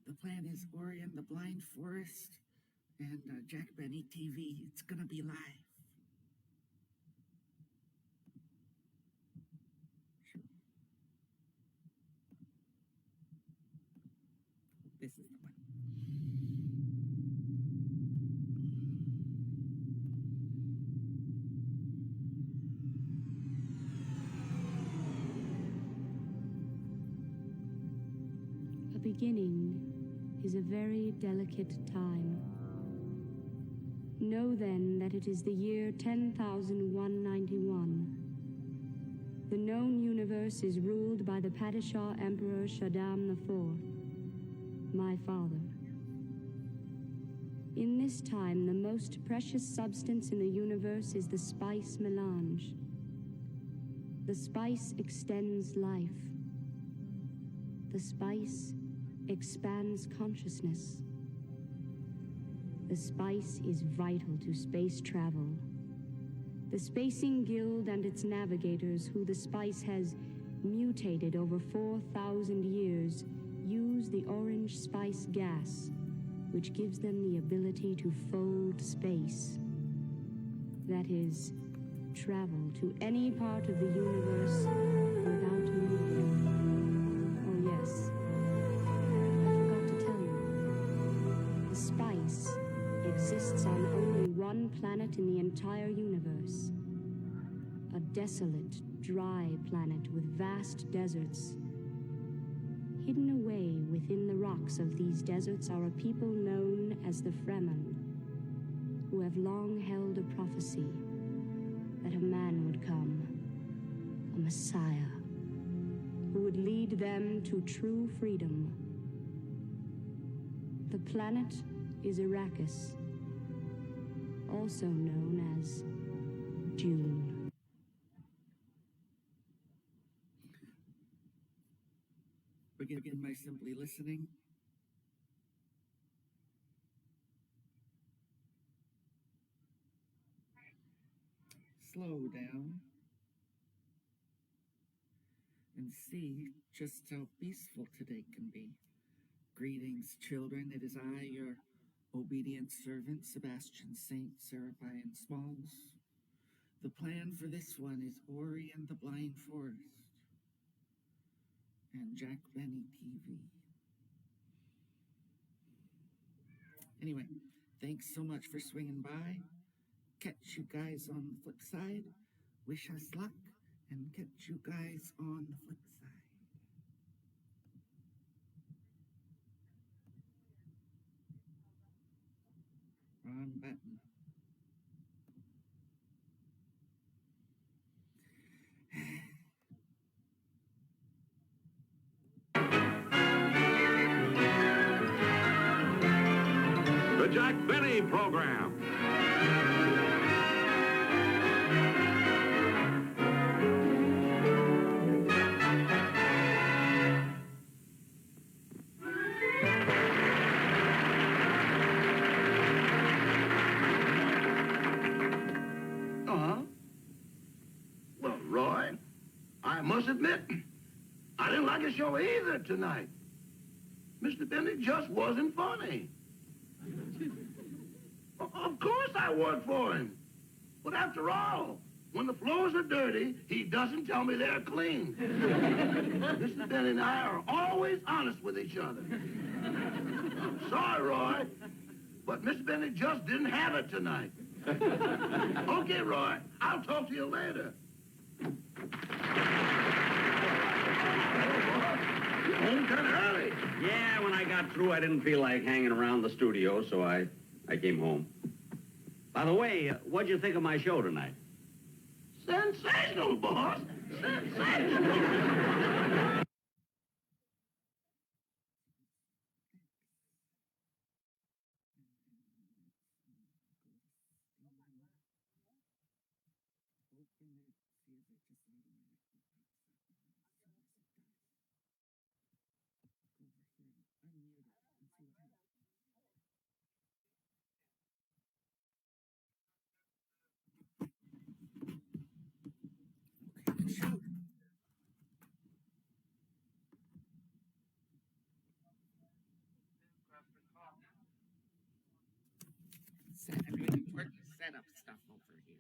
The plan is Ori and the Blind Forest and Jack Benny TV. It's gonna be live. This is the one. A beginning is a very delicate time. Know then that it is the year 10,191. The known universe is ruled by the Padishah Emperor Showdown IV, my father. In this time, the most precious substance in the universe is the spice melange. The spice extends life. The spice expands consciousness. The spice is vital to space travel. The Spacing Guild and its navigators, who the spice has mutated over 4,000 years, use the orange spice gas, which gives them the ability to fold space. That is, travel to any part of the universe without moving. Oh yes, I forgot to tell you. The spice exists on only one planet in the entire universe. A desolate, dry planet with vast deserts. Hidden away within the rocks of these deserts are a people known as the Fremen, who have long held a prophecy that a man would come, a Messiah, who would lead them to true freedom. The planet is Arrakis, also known as June. Begin by simply listening. Slow down and see just how peaceful today can be. Greetings, children. It is I, your obedient servant, Sebastian Saint Serapion Smalls. The plan for this one is Ori and the Blind Forest and Jack Benny TV. Anyway, thanks so much for swinging by. Catch you guys on the flip side. Wish us luck and catch you guys on the flip side. Wrong button. The Jack Benny Program. Well, Roy, I must admit, I didn't like the show either tonight. Mr. Benny just wasn't funny. Of course I work for him. But after all, when the floors are dirty, he doesn't tell me they're clean. Mr. Benny and I are always honest with each other. I'm sorry, Roy, but Mr. Benny just didn't have it tonight. Okay, Roy, I'll talk to you later. You're home kind of early. Yeah, when I got through, I didn't feel like hanging around the studio, so I came home. By the way, what'd you think of my show tonight? Sensational, boss. Sensational. I'm doing important setup stuff over here.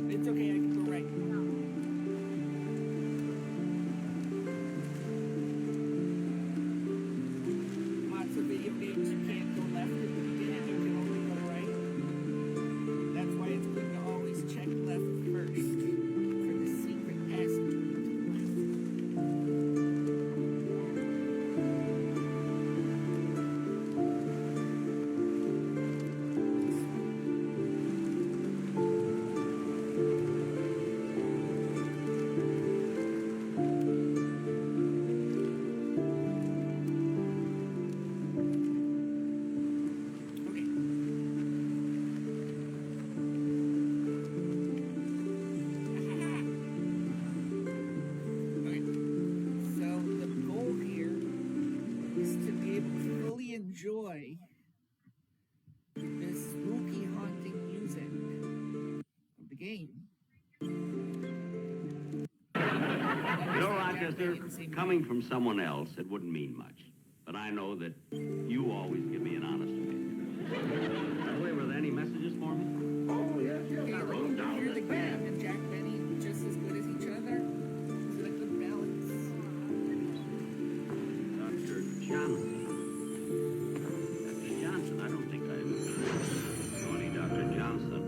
It's okay, I can go right. Lots of video games you can't go left at the beginning, you can only go right. That's why it's good to always check left first for the secret passage. Enjoy this spooky, haunting music of the game. You know, Rochester, coming from someone else, it wouldn't mean much. But I know that you always give me an honest opinion. By the way, were there any messages for me? Oh, yes, I wrote them down Hear the this game bad. and Jack Benny just as good as each other. Is it a good balance? Dr. Johnson. I don't think I know any Dr. Johnson.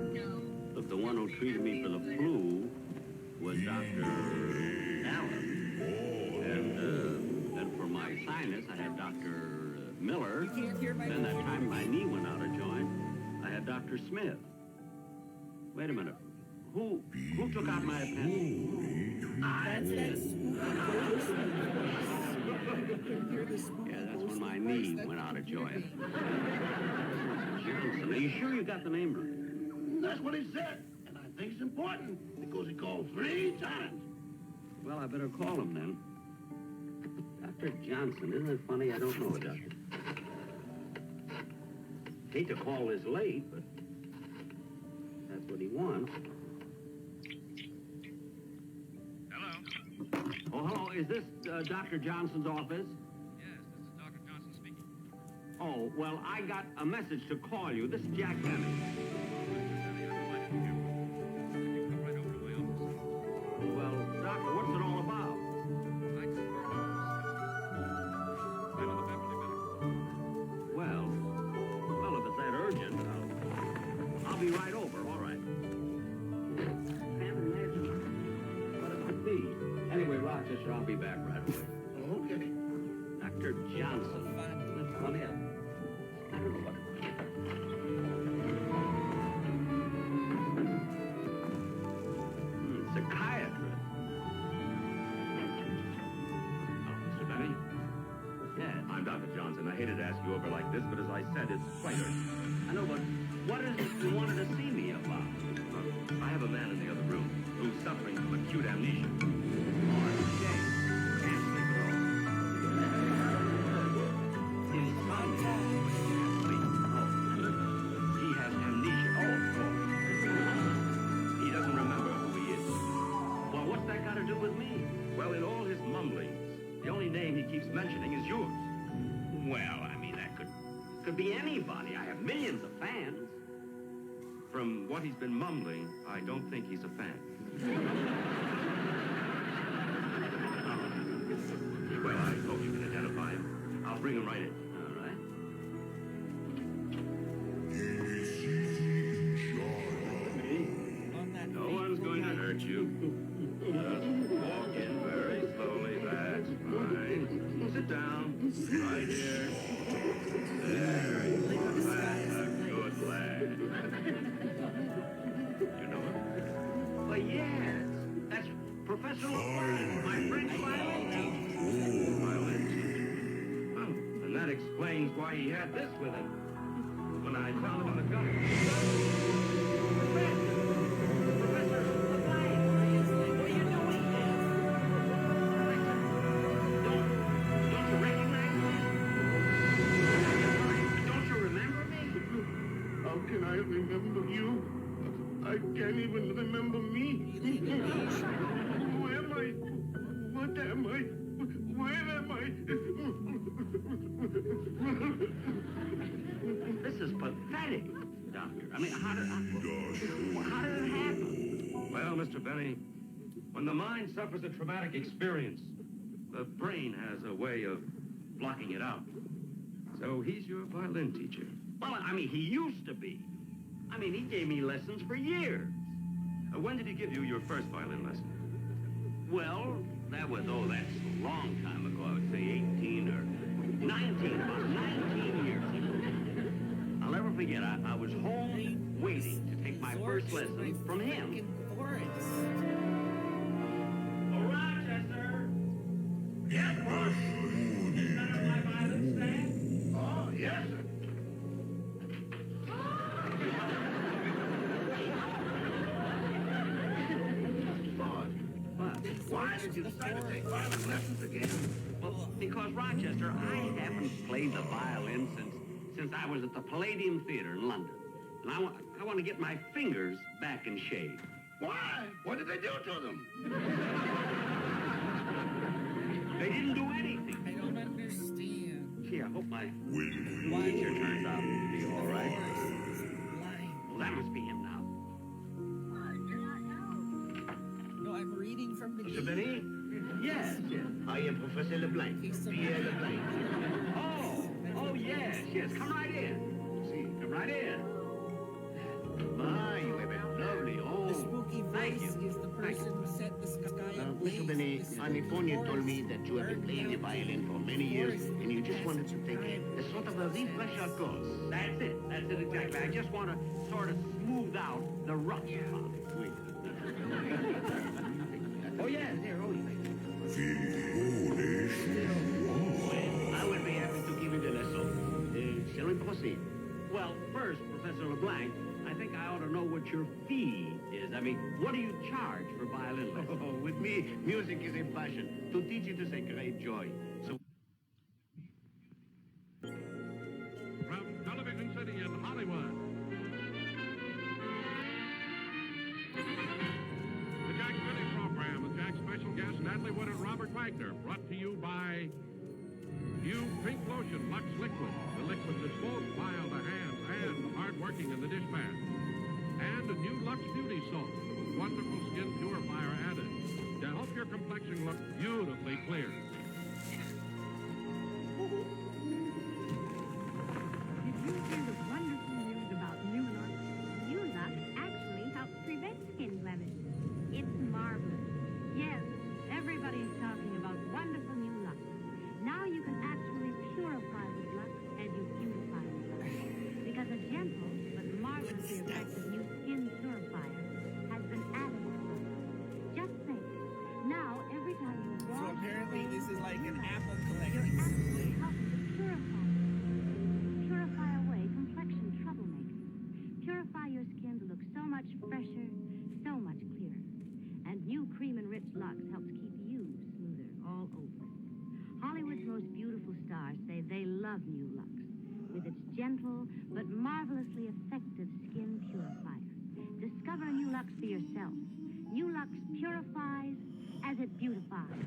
Look, the one who treated me for the flu was Dr. Allen. And for my sinus, I had Dr. Miller. You can't hear my Then that time my knee went out of joint, I had Dr. Smith. Wait a minute. Who took out my appendix? That's that spooky ghost voice. Yeah, that's when my knee went out of joint. Johnson, are you sure you got the name right? That's what he said, and I think it's important because he called 3 times. Well, I better call him then. Dr. Johnson, isn't it funny? I don't know a doctor. Hate to call this late, but that's what he wants. Hello? Oh, hello. Is this Dr. Johnson's office? Yes, this is Dr. Johnson speaking. Oh, well, I got a message to call you. This is Jack Benny. Come right over to my office. Well, doctor, what's it all about? I just heard I'm in the Beverly Medical. Well, if it's that urgent, I'll be right over. All right. Can't imagine what it could be. Anyway, Rochester, I'll be back right away. Okay. Dr. Johnson. That's funny. I don't know what it is. Psychiatrist. Mr. Benny? Yes. I'm Dr. Johnson. I hated to ask you over like this, but as I said, it's quite urgent. I know, but what is it you wanted to see me about? I have a man in the other room who's suffering from acute amnesia. Oh, it's a shame. Can't sleep at all. Insomnia. Can't sleep. Oh. He has amnesia. He doesn't remember who he is. Well, what's that got to do with me? Well, in all his mumblings, the only name he keeps mentioning is yours. Well, I mean, that could be anybody. I have millions of fans. From what he's been mumbling, I don't think he's a fan. Well, I hope you can identify him. I'll bring him right in. All right. On that No one's going to hurt you. Just walk in very slowly. That's fine. Sit down. Right here. There you are. That's a good lad. You know him? Well, yes. That's Professor LeBlanc, my French violin teacher. Violin teacher. Oh, and that explains why he had this with him when I found him on the gun. Professor LeBlanc, what are you doing here? Don't you recognize me? Don't you remember me? How can I remember you? I can't even remember me. Who am I? What am I? Where am I? This is pathetic, Doctor. I mean, how did it happen? Well, Mr. Benny, when the mind suffers a traumatic experience, the brain has a way of blocking it out. So he's your violin teacher. Well, I mean, he used to be. I mean, he gave me lessons for years. When did he give you your first violin lesson? Well, that's a long time ago. I would say 18 or 19, about 19 years ago. I'll never forget, I was home waiting to take my first lesson from him. Oh, Rochester! Yes, boss. Is that my violin stand? Oh, yes, sir. What? Why did you decide to take violin lessons again? Well, because, Rochester, I haven't played the violin since I was at the Palladium Theater in London. And I want to get my fingers back in shape. Why? What did they do to them? They didn't do anything. I don't understand. Gee, I hope my teacher turns out to be all right. Well, that must be him now. No, I'm reading from the Mr. Benny? Yes. I am Professor LeBlanc. Pierre LeBlanc. Oh, yes. Come right in. See. Come right in. My, you have a lovely The home. spooky Thank voice you. is the person who set the sky ablaze. Mr. Benny, with the California told forest me that you have been playing the violin for many years and you just wanted to take a sort of a refresher course. That's it exactly. I just want to sort of smooth out the rough spot. Wait. Oh, yes, here, oh, yes. your fee is. I mean, what do you charge for violin lessons? Oh, with me, music is a passion. To teach it is a great joy. So From Television City in Hollywood, the Jack Benny program with Jack's special guests Natalie Wood and Robert Wagner, brought to you by new Pink Lotion Lux Liquid, the liquid that's both mild to hands and hard-working in the dishpan. And a new Lux Beauty Soap with wonderful skin purifier added to help your complexion look beautifully clear. Did you hear the wonderful news about New Lux? New Lux actually helps prevent skin blemishes. It's marvelous. Yes, everybody's talking about wonderful New Lux. Now you can actually purify with Lux as you beautify with Lux. Because a gentle but marvelously effective new skin purifier has been added to Lux. Just think, now every time you wash So apparently this is like an apple you're collecting actually station. helping to purify away complexion troublemakers. Purify your skin to look so much fresher, so much clearer. And new cream and rich Lux helps keep you smoother all over. Hollywood's most beautiful stars say they love New Lux with its gentle but marvelously effective skin purifier. Discover New Lux for yourself. New Lux purifies as it beautifies.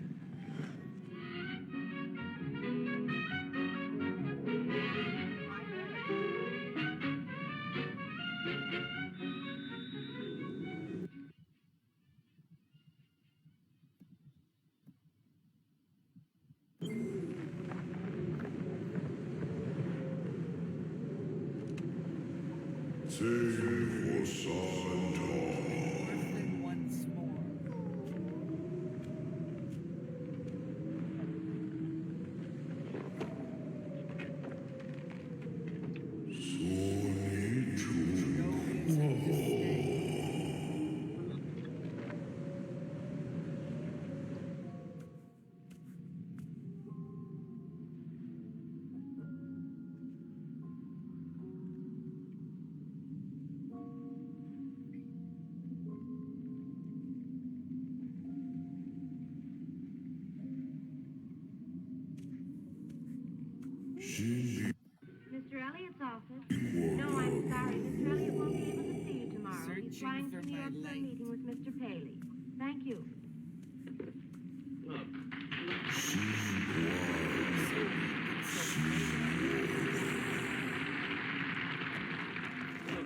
Orphan once more. Mr. Elliott's office. No, I'm sorry. Mr. Elliott won't be able to see you tomorrow. He's Searching flying for to New my York for a light. meeting with Mr. Paley. Thank you. Look,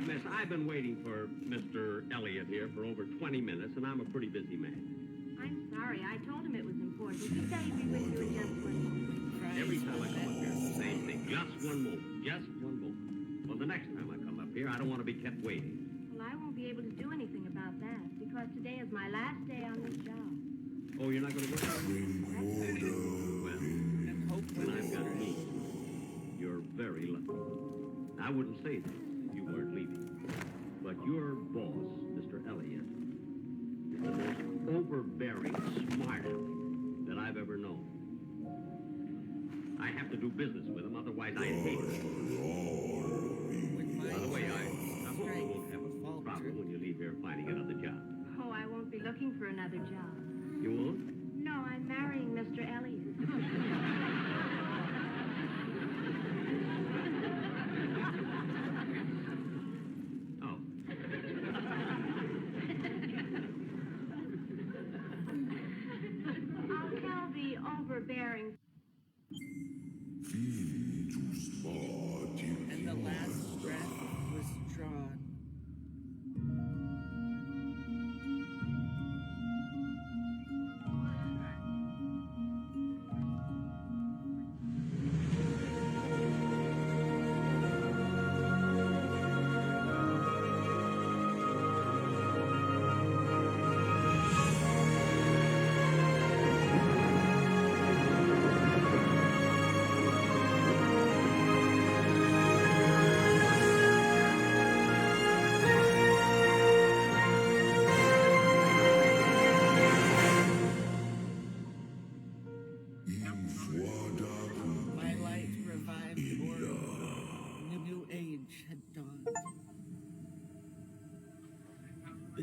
miss, I've been waiting for Mr. Elliott here for over 20 minutes, and I'm a pretty busy man. I'm sorry. I told him it was important. He said he'd be with you in just 1 moment. Every time I come up here, it's the same thing. Just one moment. Just one moment. Well, the next time I come up here, I don't want to be kept waiting. Well, I won't be able to do anything about that because today is my last day on this job. Oh, you're not going to work? Well, And hope then when I've got this me. You're very lucky. I wouldn't say that if you weren't leaving. But your boss, Mr. Elliott, is the most overbearing smart aleck that I've ever known. I have to do business with him, otherwise I hate him. By the way, I hope you won't have a problem when you leave here finding another job. Oh, I won't be looking for another job. You won't? No, I'm marrying Mr. Elliott. Oh. I'll tell the overbearing. And the last breath was drawn.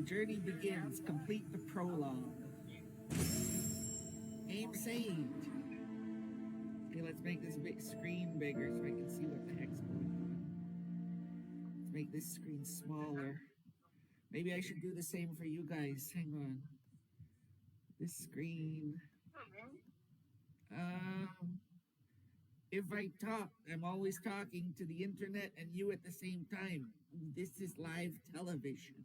journey begins. Complete the prologue. Aim saved. Okay, let's make this big screen bigger so I can see what the heck's going on. Let's make this screen smaller. Maybe I should do the same for you guys. Hang on. This screen. If I talk, I'm always talking to the internet and you at the same time. This is live television.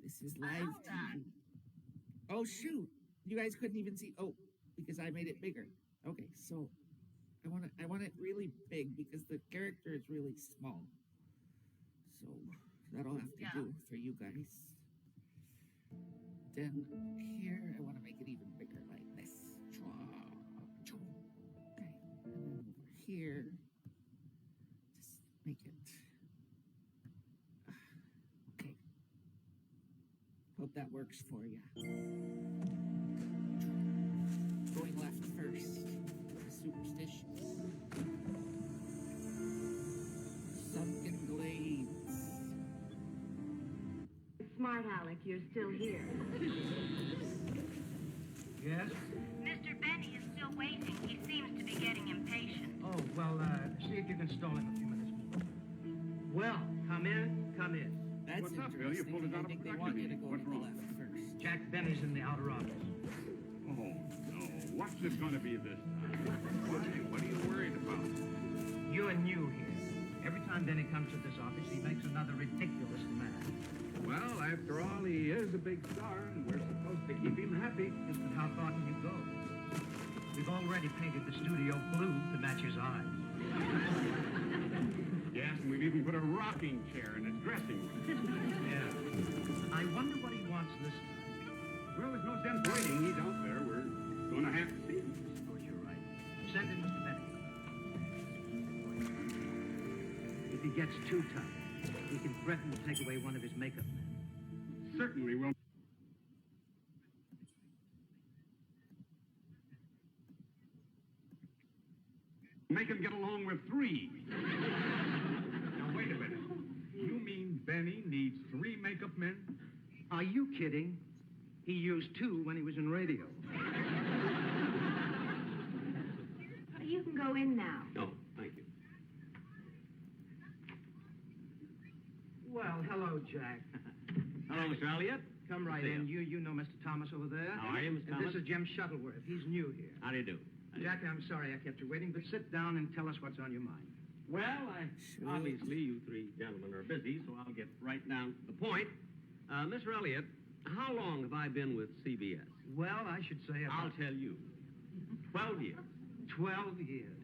This is live TV. Oh shoot! You guys couldn't even see. Oh, because I made it bigger. Okay, so I want it really big because the character is really small. So that'll have to do for you guys. Then here, I want to make it even bigger like this. Okay, and then over here, just make it. Okay. Hope that works for you. Going left first. Superstitious. Sunken glades. Smart Alec, you're still here. Yes? Mr. Benny is still waiting. He seems to be getting impatient. Oh, well, see if you can stall him a few minutes more. Well, come in, come in. That's What's up, Bill? You pulled it I out of think they production want you to meeting. go What's to the wrong? left first. Jack Benny's in the outer office. Oh, no. What's it going to be this time? Why? What are you worried about? You're new here. Every time Benny comes to this office, he makes another ridiculous demand. Well, after all, he is a big star, and we're supposed to keep him happy. Yes, but how far can you go? We've already painted the studio blue to match his eyes. Yes, and we've even put a rocking chair in his dressing room. Yeah. I wonder what he wants this time. Well, there's no sense waiting. He's out there. We're going to have to see him. Oh, you're right. Send in Mr. Benny. If he gets too tough, he can threaten to take away one of his makeup men. Certainly will. Make him get along with 3. Now, wait a minute. You mean Benny needs 3 makeup men? Are you kidding? He used 2 when he was in radio. You can go in now. No, thank you. Well, hello, Jack. Hello, Mr. Elliott. Come right See ya. in. You know Mr. Thomas over there? How are you, Mr. And Thomas? this is Jim Shuttleworth. He's new here. How do you do? Jack, I'm sorry I kept you waiting, but sit down and tell us what's on your mind. Well, obviously you 3 gentlemen are busy, so I'll get right down to the point. Mr. Elliott, how long have I been with CBS? Well, I should say about I'll tell you. 12 years. 12 years.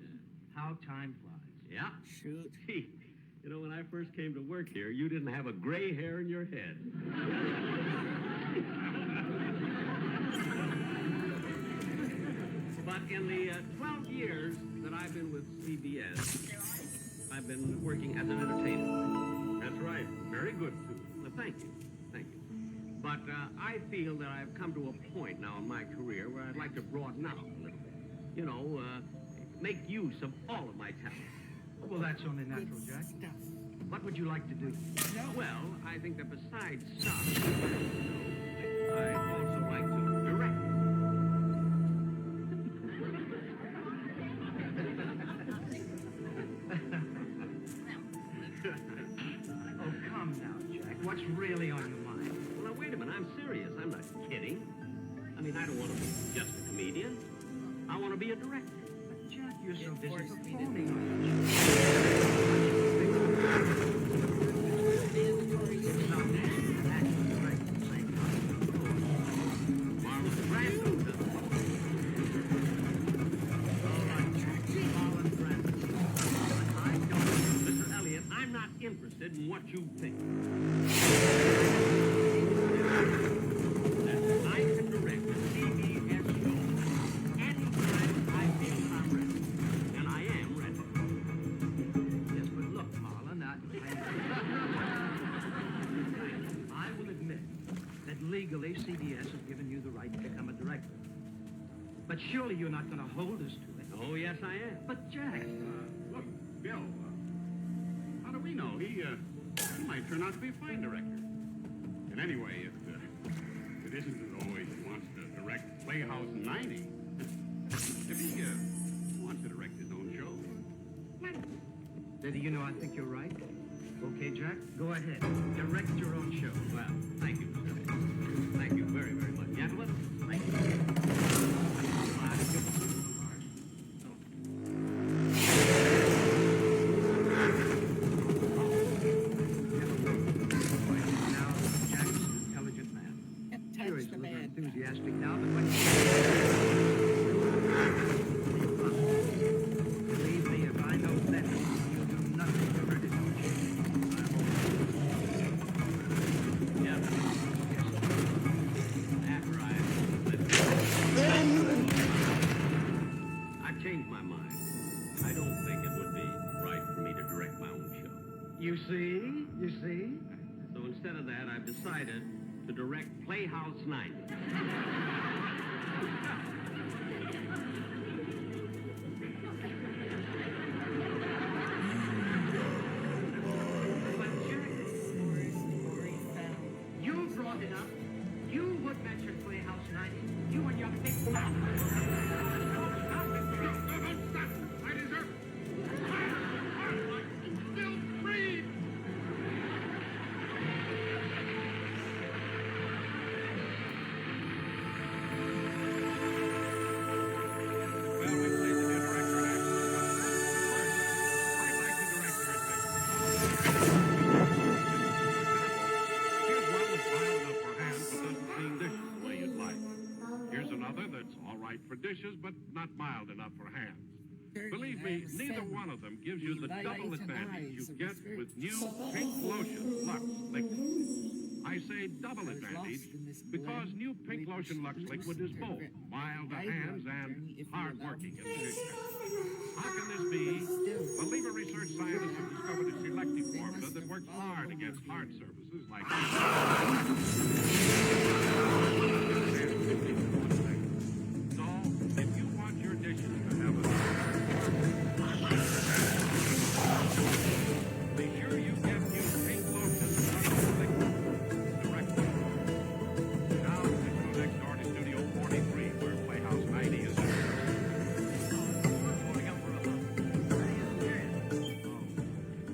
How time flies. Yeah. Shoot. Gee, you know, when I first came to work here, you didn't have a gray hair in your head. But in the 12 years that I've been with CBS, I've been working as an entertainer. That's right. Very good, too. Well, thank you. Thank you. But I feel that I've come to a point now in my career where I'd like to broaden out a little bit. You know, make use of all of my talents. Well, that's only natural, Good Jack. stuff. What would you like to do? Well, I think that besides stuff, I'd also like to direct. Oh, come now, Jack. What's really on your mind? Well, now, wait a minute. I'm serious. I'm not kidding. I mean, I don't want to be just a comedian. I want to be a director. But, Jack, you're so busy Force me to performing. Marlon Brando does it. Mr. Elliott, I'm not interested in what you think. I can direct a CBS show anytime I feel I'm ready. And I am ready. Yes, but look, Marlon, I will admit that legally CBS has given you the right to become a director. But surely you're not going to hold us to it. Oh, yes, I am. But, Jack, Look, Bill, how do we know? He might turn out to be a fine director. And anyway, it isn't as though he wants to direct Playhouse 90. If he wants to direct his own show. Lady, you know, I think you're right. Okay, Jack, go ahead. Direct your own show. Well, thank you, sir. Thank you very, very much. Gentlemen, thank you. Now, Jack's an intelligent man. Sure, he's a little enthusiastic now, but when believe me, if I know better, he'll do nothing to hurt his own show. Yeah. After I've changed my mind. I don't think it would be right for me to direct my own show. You see? You see? So instead of that, I've decided to direct Playhouse 90. You brought it up. You would mention Playhouse 90. You and your big mouth. I deserve it. Still breathe. Well, we played the new director in action. I'd like the director in Here's one that's mild enough for hands but doesn't clean dishes the way you'd like. Here's another that's all right for dishes but not mild enough for hands. Believe me, neither one of them gives you the double advantage you get with new Pink Lotion Lux Liquid. I say double advantage because new Pink Lotion Lux Liquid is both mild to hands and hard-working in dishes. How can this be? Well, Lever research scientists have discovered a selective formula that works hard against hard surfaces like So, if you want your dishes to have a be sure you get new Pink Lotion Lux Liquid directly. Now, let's go next door to Studio 43, where Playhouse 90 is.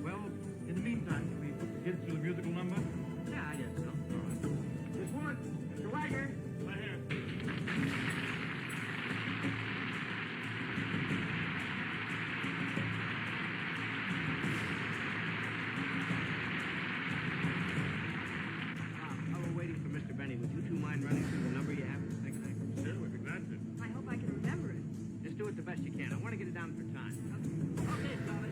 Well, in the meantime, can we get through the musical number? Yeah, I guess so. All right. This one, Mr. Wagner. Right here. While we're waiting for Mr. Benny, would you two mind running through the number you have in the second act? Sure, we'd be glad to. I hope I can remember it. Just do it the best you can. I want to get it down for time. Okay, Charlie.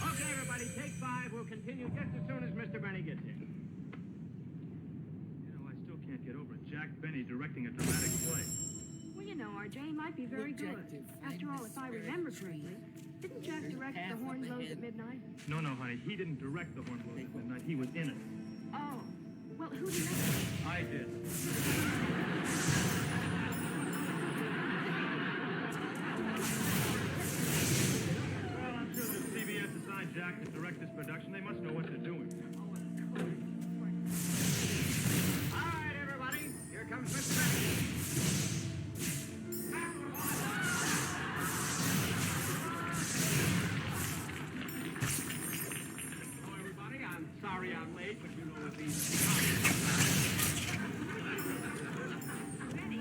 Okay, everybody, take 5. We'll continue just as soon as Mr. Benny gets here. You know, I still can't get over it. Jack Benny directing a dramatic play. Well, you know, RJ, he might be very good. After all, if I remember correctly, didn't Jack direct The Horn Blows at Midnight? No, honey, he didn't direct The Horn Blows at Midnight. He was in it. Oh, well, who directed it? I did. Well, I'm sure that CBS assigned Jack to direct this production. They must know what they're doing. All right, telegrams. Let's go. Hello, everybody. I'm sorry I'm late, but you know what these... Betty,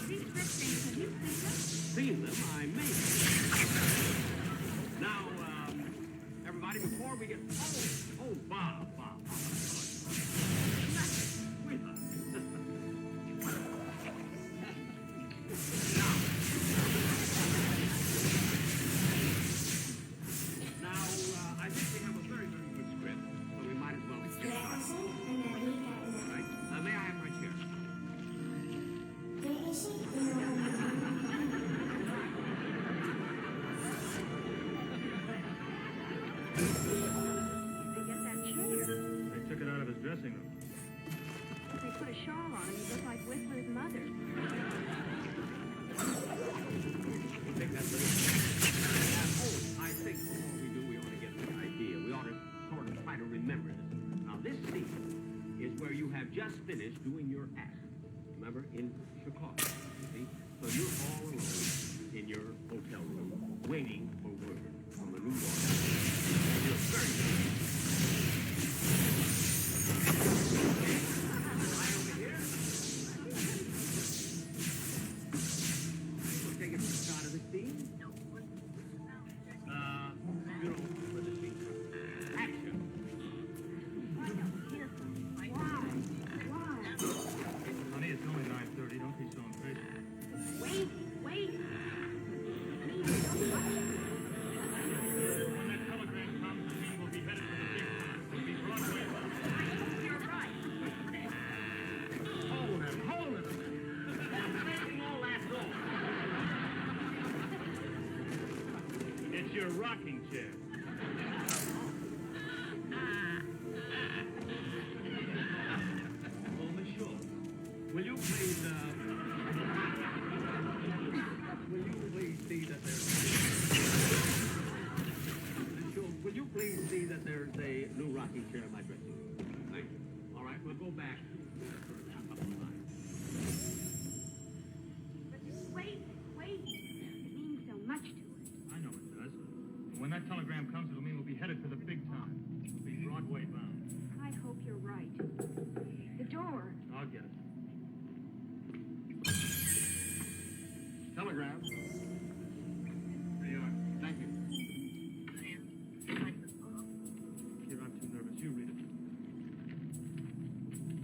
these rip things, have you seen Seen them, I made them. Now, everybody, before we get... Oh, Bob. With us. Now, I think we have a very, very good script, so we might as well get started. All right. May I have my chair? They get that chair. They took it out of his dressing room. They put a shawl on him. He looked like Whistler's mother. Take that, please. I think before we do, we ought to get the idea. We ought to sort of try to remember this. Now, this scene is where you have just finished doing your act. Remember, in Chicago. See? So you're all alone in your hotel room, waiting for word from a New York. And you're very good. Right over here. We'll take it from the start of the scene. You know, for the scene. Action. Honey, it's only 9:30. Don't be so impatient. Wait. When that telegram comes, the meeting will be headed for the big time. It'll be Broadway bound. You're right. Hold it. I'm making all that noise. It's your rocking chair. Oh, monsieur, will you please see that there's... Monsieur, will you please see that there's a new rocking chair in my dressing room? Thank you. All right, we'll go back. But wait. It means so much to us. I know it does. When that telegram comes, it'll mean we'll be headed for the big time. It'll be Broadway bound. I hope you're right. The door. I'll get it. Telegram. There you are. Thank you. Here, I'm too nervous. You read it.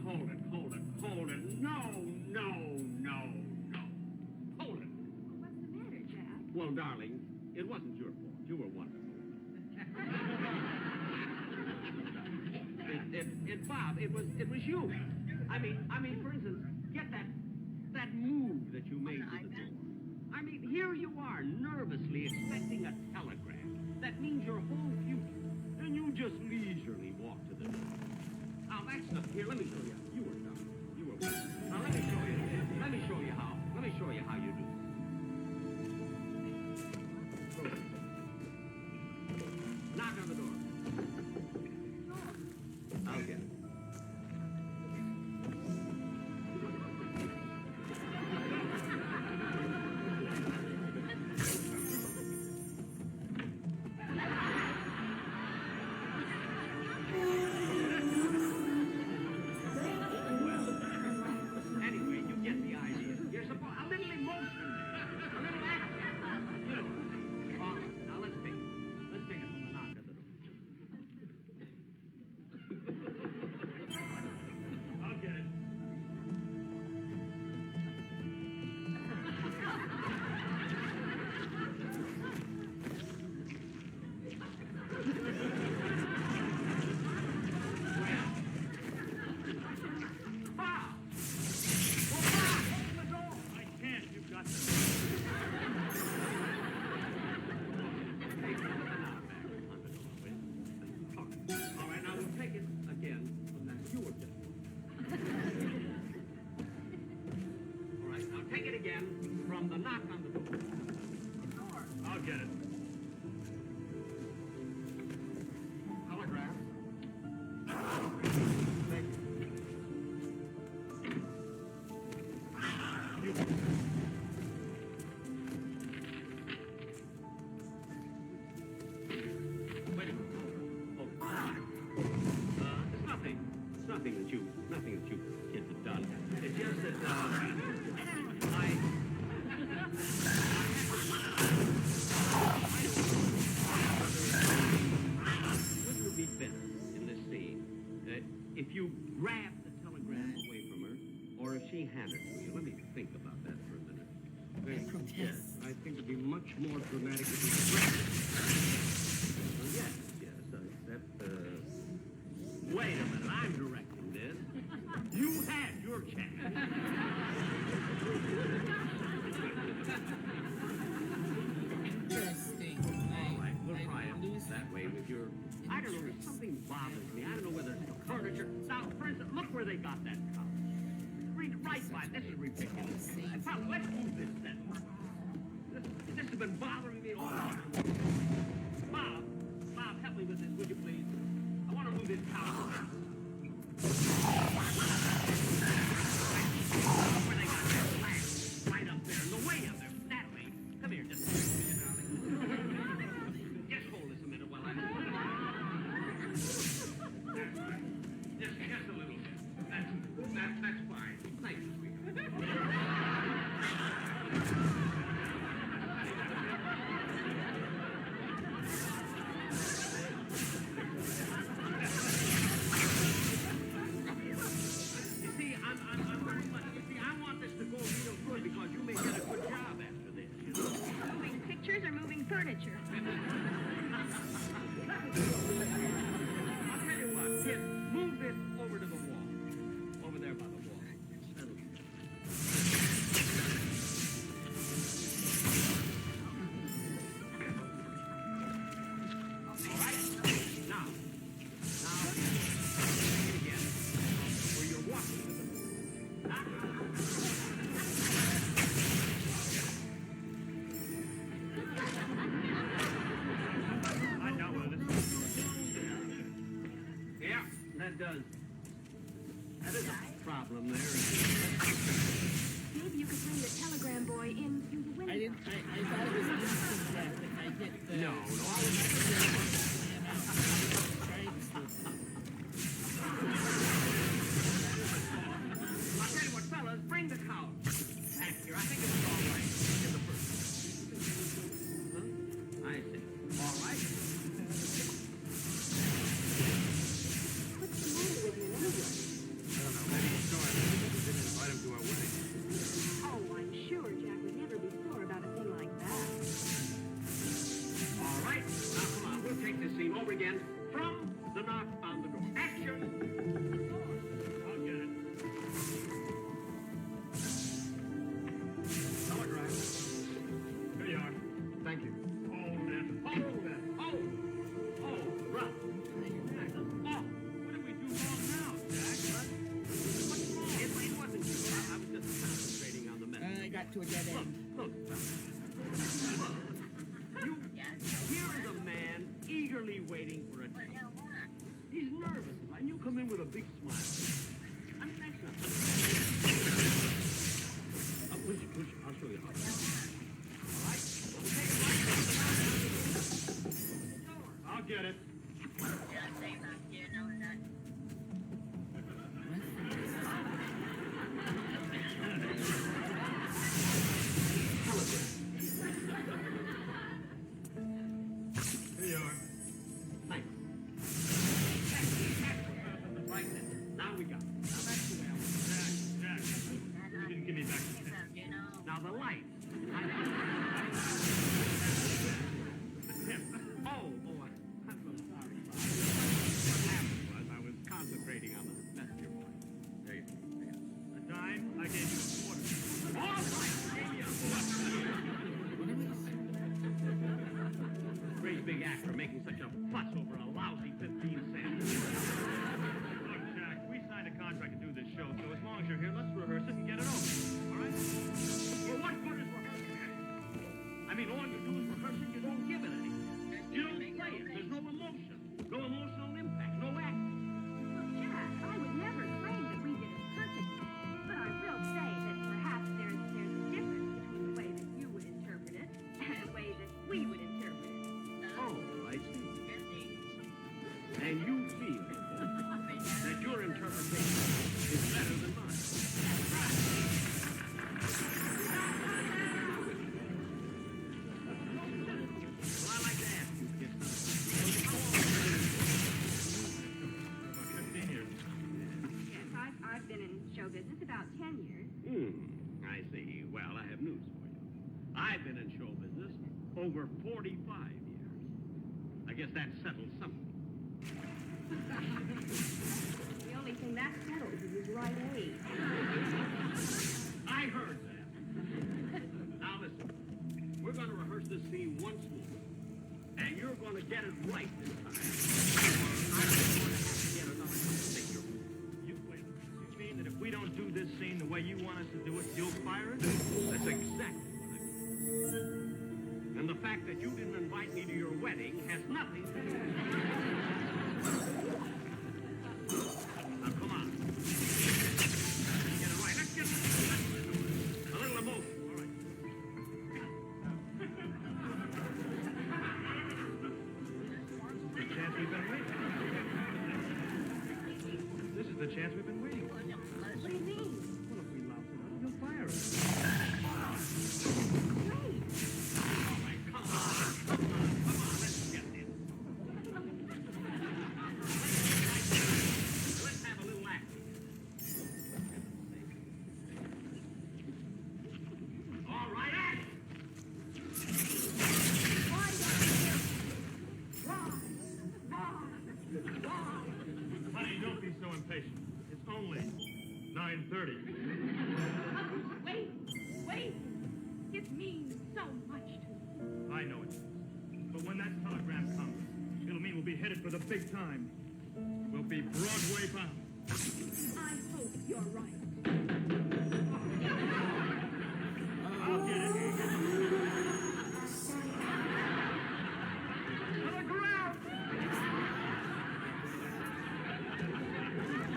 Hold it. No. Hold it. What's the matter, Jack? Well, darling, it wasn't your fault. You were wonderful. Bob, it was you. I mean, for instance, get that move that you made to the door. I mean, here you are, nervously expecting a telegram. That means your whole future. And you just leisurely walk to the door. Now, that's not... Here, let me show you. You were dumb. You were weak. Now, let me show you. Let me show you how you do it. Knock on the door. I'll get it. Anyway, you get the idea. You're supposed a little emotion there, a little action. You know. All right, now let's take it from the knock at the door. I'll get it. Bob! Well, Bob, open the door! I can't. You've got to. Take the knob back on the door, will you? All right, now we'll take it again from that sewer pit. All right, now take it again from the knock on the door. I'll get it. Telegram. Thank you. you... Wait a minute. It's nothing that you kids have done. It's just that, which would be better in this scene? If you grab the telegram away from her, or if she handed it to you? Let me think about that for a minute. Yes, I think it'd be much more dramatic if you grabbed it. Yes, wait a minute, I'm directing this. You had your chance. Interesting. All right, we'll try it that way with your... I don't know, there's something bothers me. I don't know whether it's the furniture. Now, for instance, look where they got that couch. Right by, this is ridiculous. Let's move this then. This has been bothering me all along. Bob, help me with this, would you please? I want to move this couch. Where they got that lamp, right up there, in the way of there. That way. Come here, just a minute, darling. Just hold this a minute while I... Just a little bit. That's fine. Thank you, sweetheart. Furniture. I'll tell you what, kid, move this over to the wall. Over there by the wall. That'll be good. All right. Now, again. Where you're walking to the That is a problem there. Maybe you could bring the telegram boy in through the window. I thought it was instant death if I hit the... No. I'll tell you what, fellas, bring the couch back here. I think it's all right. In the first. Huh? I see. All right. Oh, I'm sure Jack would never be sore about a thing like that. All right. Now, come on. We'll take this scene over again from the knock on the door. Action! I'll get it. Telegram. Here you are. Thank you. Hold it. Oh, right. Oh, what did we do wrong now, Jack? What's wrong? It wasn't you. I was just concentrating on the message. I got to a dead end. Look. Here is a man eagerly waiting for a tip. He's nervous, and you come in with a big smile. I mean, that's not... Push it. I'll show you how. All right? Take it right. I'll get it. Here you are. Thanks. Right then. Now we got it. Now that's the way I want it. Jack, you didn't give me back the check. Now the light. I'm so sorry, Bob. What happened was I was concentrating on the messenger boy. There you go. A dime, I gave you a quarter. All right, gave me a quarter. Great big actor making such a fuss over a lousy 15 cents. Look, Jack, we signed a contract to do this show, so as long as you're here, let's rehearse it and get it over. All right? Well, what good is rehearsing? we would interpret it. Oh, I see. And you feel that your interpretation is better than mine. Well, I'd like to ask you, kid, how long have you been About 15 years. Yes, I've been in show business about 10 years. I see. Well, I have news for you. I've been in show business over 45 years. I guess that settles something. The only thing that settles is his right age. I heard that. Now listen, we're going to rehearse this scene once more, and you're going to get it right this time. I'm going to have to get another figure. You mean that if we don't do this scene the way you want us to do it, you'll fire us? That's exactly what I mean. And the fact that you didn't invite me to your wedding has nothing to do with it. Now, come on. Get it right. Let's get it. A little emotion. All right. The chance we've been waiting. This is the chance we've been waiting for. What do you mean? Well, if we louse it up, you'll fire us. Great. All right, come on. Let's get this. Let's have a little action. All right, action. Honey, don't be so impatient. It's only 9:30. Wait. It means so much to me. I know it does. But when that telegram comes, it'll mean we'll be headed for the big time. We'll be Broadway bound. I hope you're right. I'll get it. To the ground!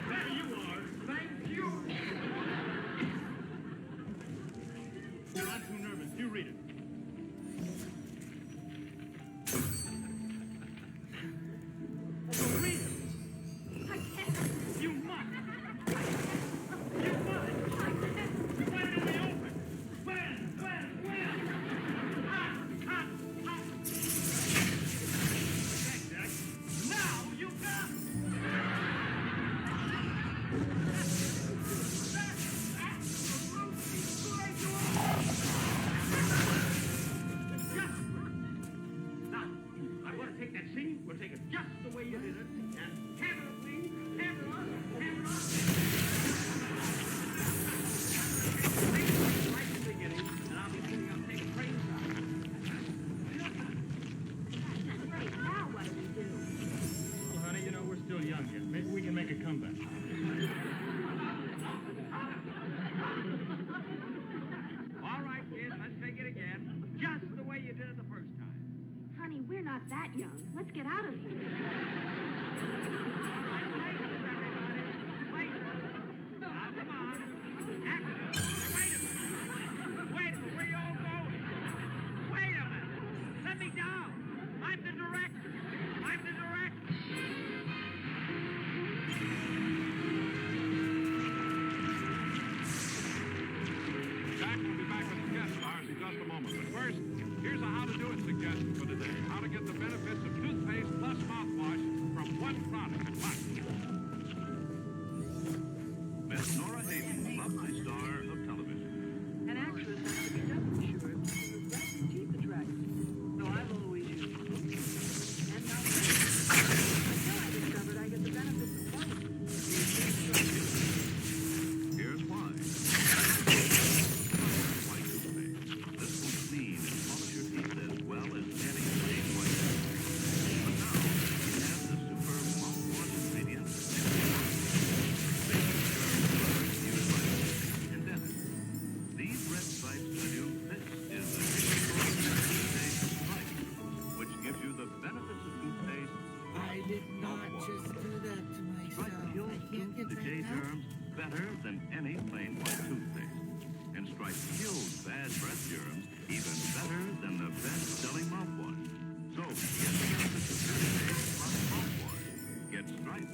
There you are. Thank you. You're not too nervous. You read it. Oh, read it. I can't. You must. You must. When do we open? When? Okay, Jack. Now you got it. Now, I want to take that scene. We'll take it just the way you did it. And hammer it, please. Hammer on. Right at the beginning, and I'll be thinking I'll take a train ride. Great. Now what do we do? Well, honey, you know, we're still young yet. Maybe we can make a comeback. All right, kids, let's take it again. Just the way you did it the first time. Honey, we're not that young. Let's get out of here. Now, come on. Action. Wait a minute. Where you all going? Wait a minute. Let me down. I'm the director. Jack will be back with his guest stars in just a moment. But first, here's a how to do it suggestion for today. How to get the benefits of toothpaste plus mouthwash from one product at once. Miss Nora Hayden, lovely star of television. An actress has to be double sure of the breath and teeth attraction. So I've always used it. And now, until I discovered I get the benefits of both. Here's why. White toothpaste. This will clean and polish your teeth as well as any plain white toothpaste. But now, it has the superb mouthwash ingredients and dentists. These red stripes tell you this is the toothpaste stripe, which gives you the benefits of toothpaste. I did not just do that to myself. Stripe kills I can't get the that J out. germs better than any plain white toothpaste. And Stripe kills bad breath germs even better than the best-selling mouthwash. So, get the benefits of 30 days plus mouthwash. Get Stripe.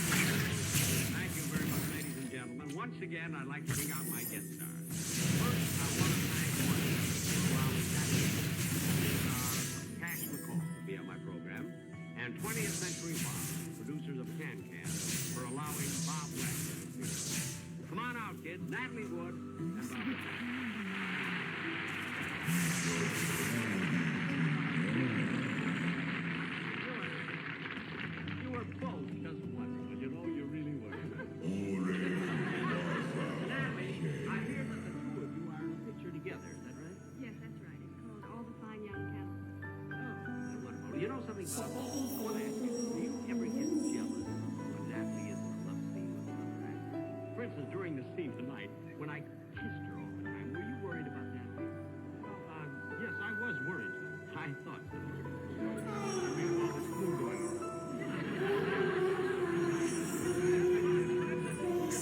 Thank you very much, ladies and gentlemen. Once again, I'd like to bring out my guest stars. First, I want to thank Ronald Jackson, Cash McCall, to be on my program, and 20th Century Fox, producers of Can-Can, for allowing Bob Wagner to appear. Come on out, kids. Natalie Wood and Bob Wagner. You were both just wonderful. You know, you really were. Natalie, I hear that the two of you are in a picture together. Is that right? Yes, that's right. It's called All the Fine Young Cats. Oh, wonderful. You know something? I want to ask you, do you ever get jealous when Natalie is in a love scene with another actor? For instance, during the scene tonight, when I kissed her all the time, were you worried about Natalie? Well, yes, I was worried. I thought so. I mean, all the school going on.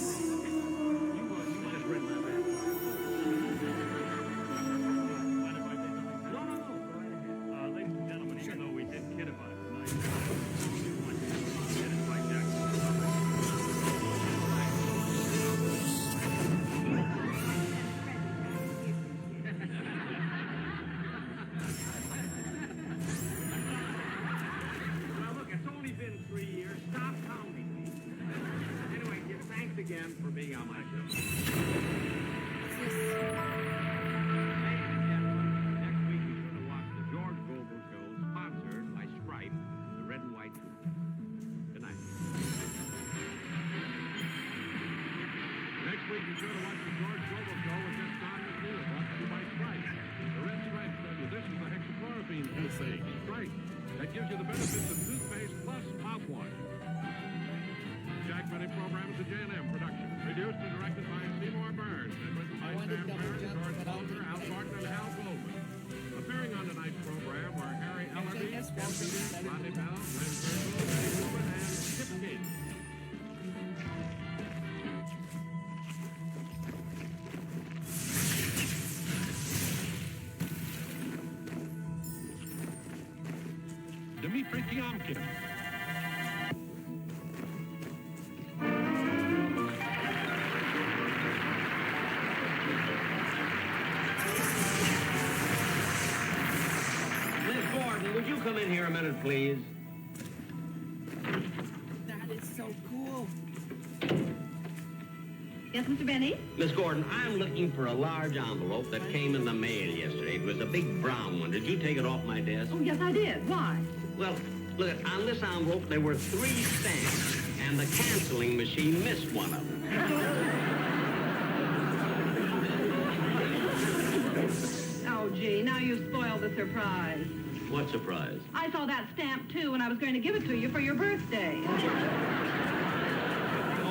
You just read my back. Mind if I say something? No, go right ahead. Ladies and gentlemen, even though we did kid about it tonight, we do want you to get it like that. Well, look, it's only been 3 years. Stop counting me. Anyway, thanks again for being on my show. Ladies and gentlemen, next week be sure to watch the George Gobel Show, sponsored by Stripe, the red and white tube. Good night. Next week, be sure to watch the George Global Show with this Don McNeil, brought to you by Stripe. The red stripes tell you this is the hexachlorophene toothpaste, Stripe, that gives you the benefits of toothpaste plus mouthwash. Jack Benny program is a J&M production. Produced and directed by Seymour Burns and written by Sam Barrett, George Bolger, Al Barton, and Hal Goldman. Appearing on tonight's program were Harry Ellerby, Rodney Bell, Glenn Turtle, Eddie Woman, and Skip King. Dmitri Tiomkin. Miss Gordon, would you come in here a minute, please? That is so cool. Yes, Mr. Benny? Miss Gordon, I'm looking for a large envelope that came in the mail yesterday. It was a big brown one. Did you take it off my desk? Oh, yes, I did. Why? Well, look, on this envelope, there were 3 stamps, and the canceling machine missed one of them. Oh, gee, now you've spoiled the surprise. What surprise? I saw that stamp, too, and I was going to give it to you for your birthday.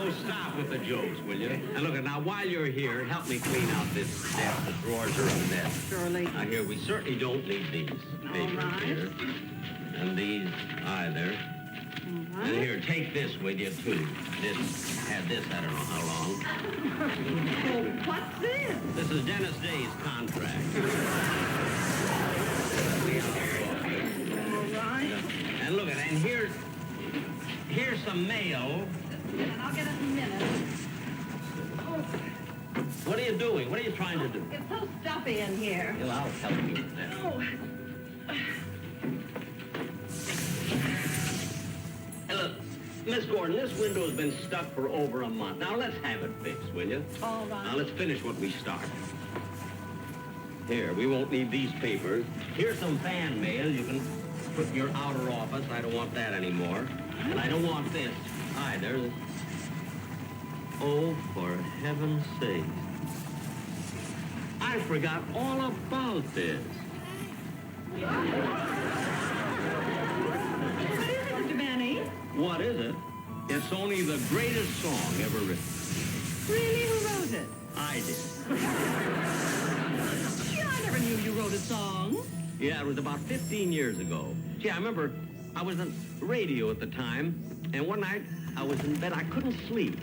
Oh, stop with the jokes, will you? And look, now, while you're here, help me clean out this desk. The drawers are a mess. Surely. Now, here, we certainly don't need these papers right. here. And these either. All And right. here, take this with you, too. Had this, I don't know how long. Oh, what's this? This is Dennis Day's contract. All right. And look, and here's some mail. And I'll get it in a minute. Oh, What are you doing? What are you trying to do? it's so stuffy in here. Well, I'll help you with that. Oh, Hey, look, Miss Gordon, this window's been stuck for over a month. Now, let's have it fixed, will you? all right. Now, let's finish what we started. Here, we won't need these papers. Here's some fan mail you can put in your outer office. I don't want that anymore. And I don't want this either. Oh, for heaven's sake. I forgot all about this. What is it, Mr. Benny? What is it? It's only the greatest song ever written. Really? Who wrote it? I did. Gee, I never knew you wrote a song. Yeah, it was about 15 years ago. Gee, I remember I was on radio at the time, and one night I was in bed. I couldn't sleep,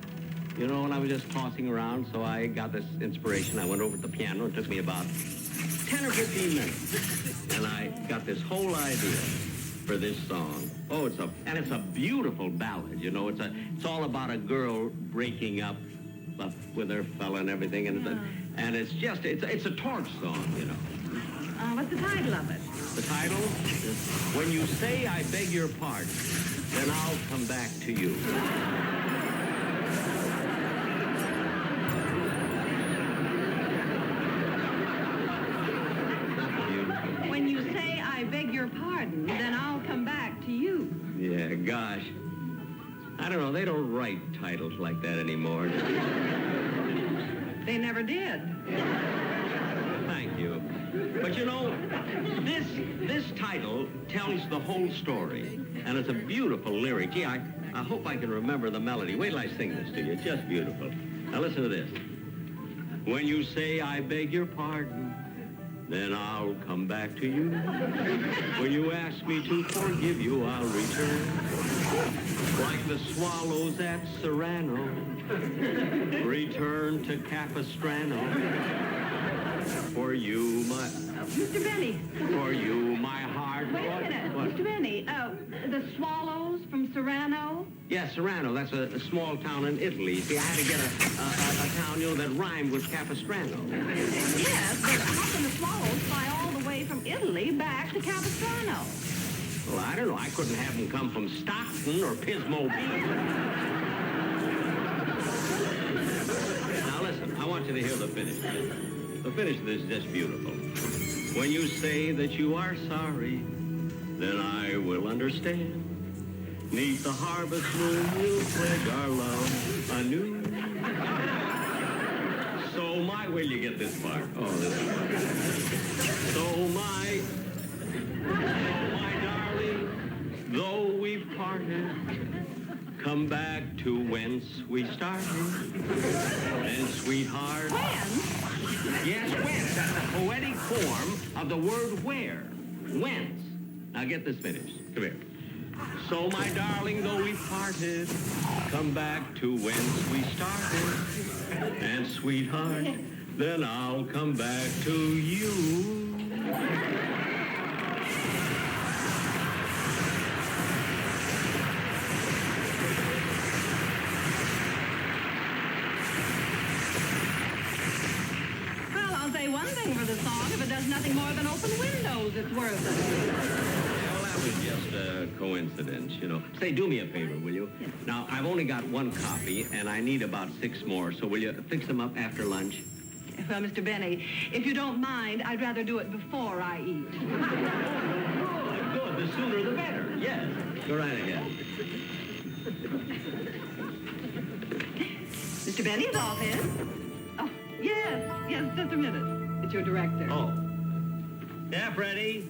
you know, and I was just tossing around, so I got this inspiration. I went over to the piano. It took me about 10 or 15 minutes, and I got this whole idea for this song. Oh, it's a beautiful ballad, you know. It's all about a girl breaking up with her fella and everything, and it's a torch song, you know. What's the title of it? The title is When You Say I Beg Your Pardon, Then I'll Come Back to You. When you say I beg your pardon, then I'll come back to you. Yeah, gosh. I don't know, they don't write titles like that anymore. They never did. Thank you. But you know, this title tells the whole story, and it's a beautiful lyric. Gee, I hope I can remember the melody. Wait till I sing this to you. It's just beautiful. Now listen to this. When you say I beg your pardon, then I'll come back to you. When you ask me to forgive you, I'll return. Like the swallows at Serrano, return to Capistrano. For you, my... Mr. Benny. For you, my heart... Wait a minute. What? Mr. Benny, the swallows from Serrano? Yeah, Serrano. That's a small town in Italy. See, I had to get a town, you know, that rhymed with Capistrano. Yes, but how can the swallows fly all the way from Italy back to Capistrano? Well, I don't know. I couldn't have them come from Stockton or Pismo Beach. Now, listen, I want you to hear the finish. The finish of this is just beautiful. When you say that you are sorry, then I will understand. Neath the harvest moon, we'll pledge our love anew. So my... Where you get this part? Oh, this part. So my darling, though we've parted, come back to whence we started. And sweetheart... When? Yes, whence. That's the poetic form of the word where. Whence. Now get this finished. Come here. So, my darling, though we parted, come back to whence we started. And sweetheart, then I'll come back to you. One thing for the song, if it does nothing more than open windows, it's worth it. Well, that was just a coincidence, you know. Say, do me a favor, will you? Yes. Now, I've only got one copy, and I need about 6 more, so will you fix them up after lunch? Well, Mr. Benny, if you don't mind, I'd rather do it before I eat. Good. The sooner the better. Yes. Go right ahead. Mr. Benny's office. Oh, yes, just a minute. It's your director. Oh. Yeah, Freddie?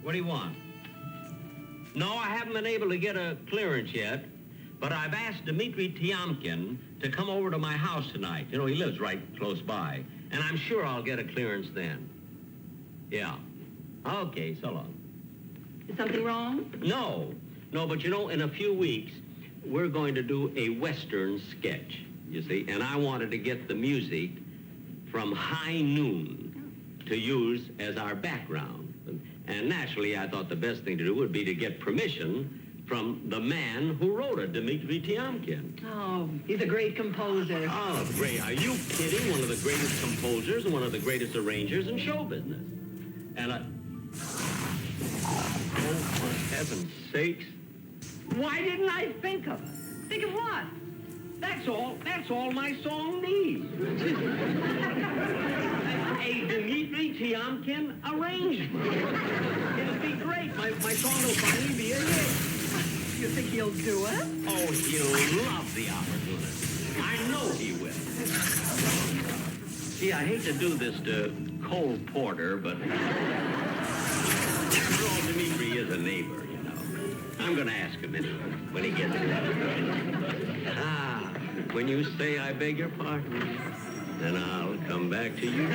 What do you want? No, I haven't been able to get a clearance yet, but I've asked Dmitri Tiomkin to come over to my house tonight. You know, he lives right close by, and I'm sure I'll get a clearance then. Yeah. Okay, so long. Is something wrong? No, but you know, in a few weeks, we're going to do a Western sketch, you see, and I wanted to get the music from High Noon to use as our background. And naturally, I thought the best thing to do would be to get permission from the man who wrote it, Dmitri Tiomkin. Oh, he's a great composer. Oh, great. Are you kidding? One of the greatest composers and one of the greatest arrangers in show business. And oh, for heaven's sakes. Why didn't I think of it? Think of what? That's all my song needs. A Dmitri Tiomkin arrangement. It'll be great. My song will finally be a hit. You think he'll do it? Oh, he'll love the opportunity. I know he will. See, I hate to do this to Cole Porter, but after all, Dmitri is a neighbor, you know. I'm going to ask him anyway when he gets here. When you say I beg your pardon, then I'll come back to you.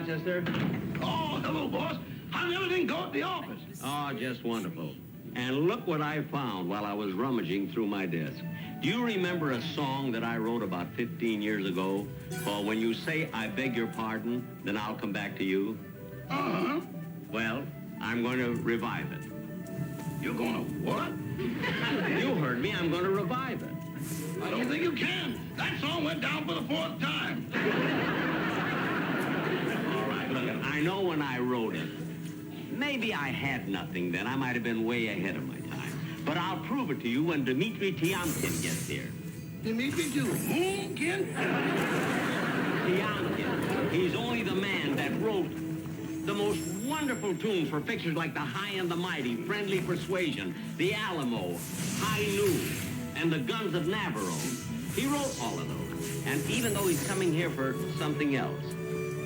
Rochester? Oh, hello, boss. How's everything go at the office? Oh, just wonderful. And look what I found while I was rummaging through my desk. Do you remember a song that I wrote about 15 years ago called When You Say I Beg Your Pardon, Then I'll Come Back to You? Uh-huh. Well, I'm going to revive it. You're gonna what? You heard me. I'm going to revive it. I don't think you can. That song went down for the 4th time. All right, look, I know when I wrote it, maybe I had nothing then. I might have been way ahead of my time. But I'll prove it to you when Dmitri Tiomkin gets here. Dmitri to whom, Ken? Tiomkin. He's only the man that wrote the most wonderful tunes for pictures like The High and the Mighty, Friendly Persuasion, The Alamo, High Noon, and The Guns of Navarro. He wrote all of those. And even though he's coming here for something else,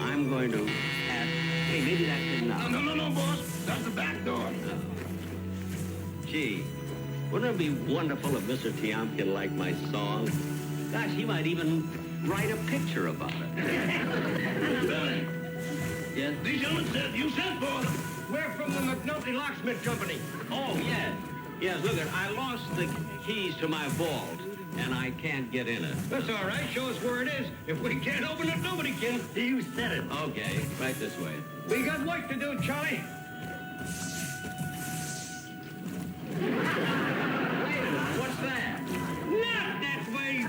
I'm going to ask, hey, maybe that's it now. No, boss. That's the back door. Gee, wouldn't it be wonderful if Mr. Tiomkin liked my song? Gosh, he might even write a picture about it. Billy, Yes? these gentlemen said you sent for them. We're from the McNulty Locksmith Company. Oh, yes. Yes, look, I lost the keys to my vault, and I can't get in it. That's all right. Show us where it is. If we can't open it, nobody can. You said it. Okay, right this way. We got work to do, Charlie. Wait a minute, what's that? Not that way.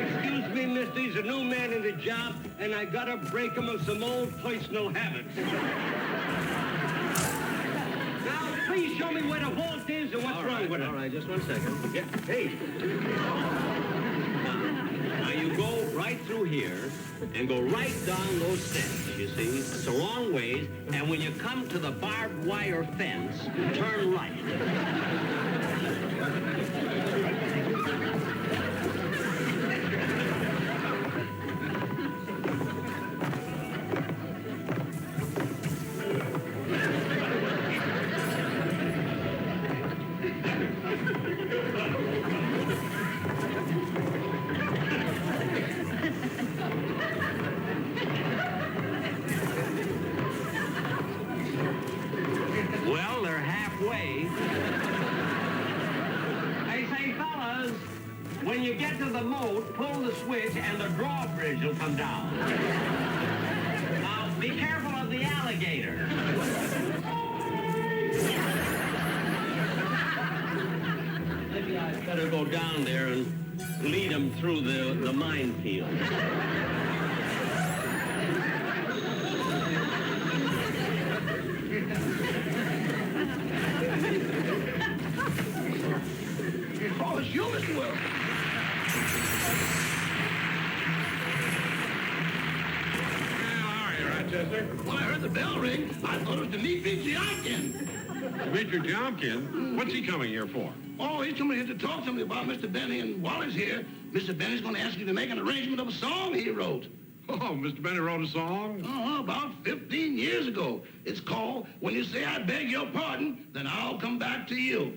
Excuse me, mister. He's a new man in the job, and I gotta break him of some old personal habits. Now, please show me where the vault is and what's wrong with it. All right, just 1 second. Yeah. Hey. Now, you go right through here and go right down those steps, you see? It's a long ways, and when you come to the barbed wire fence, turn right. Well, they're halfway. Hey, say, fellas, when you get to the moat, pull the switch and the drawbridge will come down. Now, be careful of the alligator. Maybe I'd better go down there and lead him through the minefield. Oh, it's you, Mr. Will. How are you, Rochester? When I heard the bell ring, I thought it was Dmitri Tiomkin. Dmitri Tiomkin? What's he coming here for? Oh, he's coming here to talk to me about Mr. Benny, and while he's here, Mr. Benny's going to ask you to make an arrangement of a song he wrote. Oh, Mr. Benny wrote a song? About 15 years ago. It's called When You Say I Beg Your Pardon, Then I'll Come Back to You.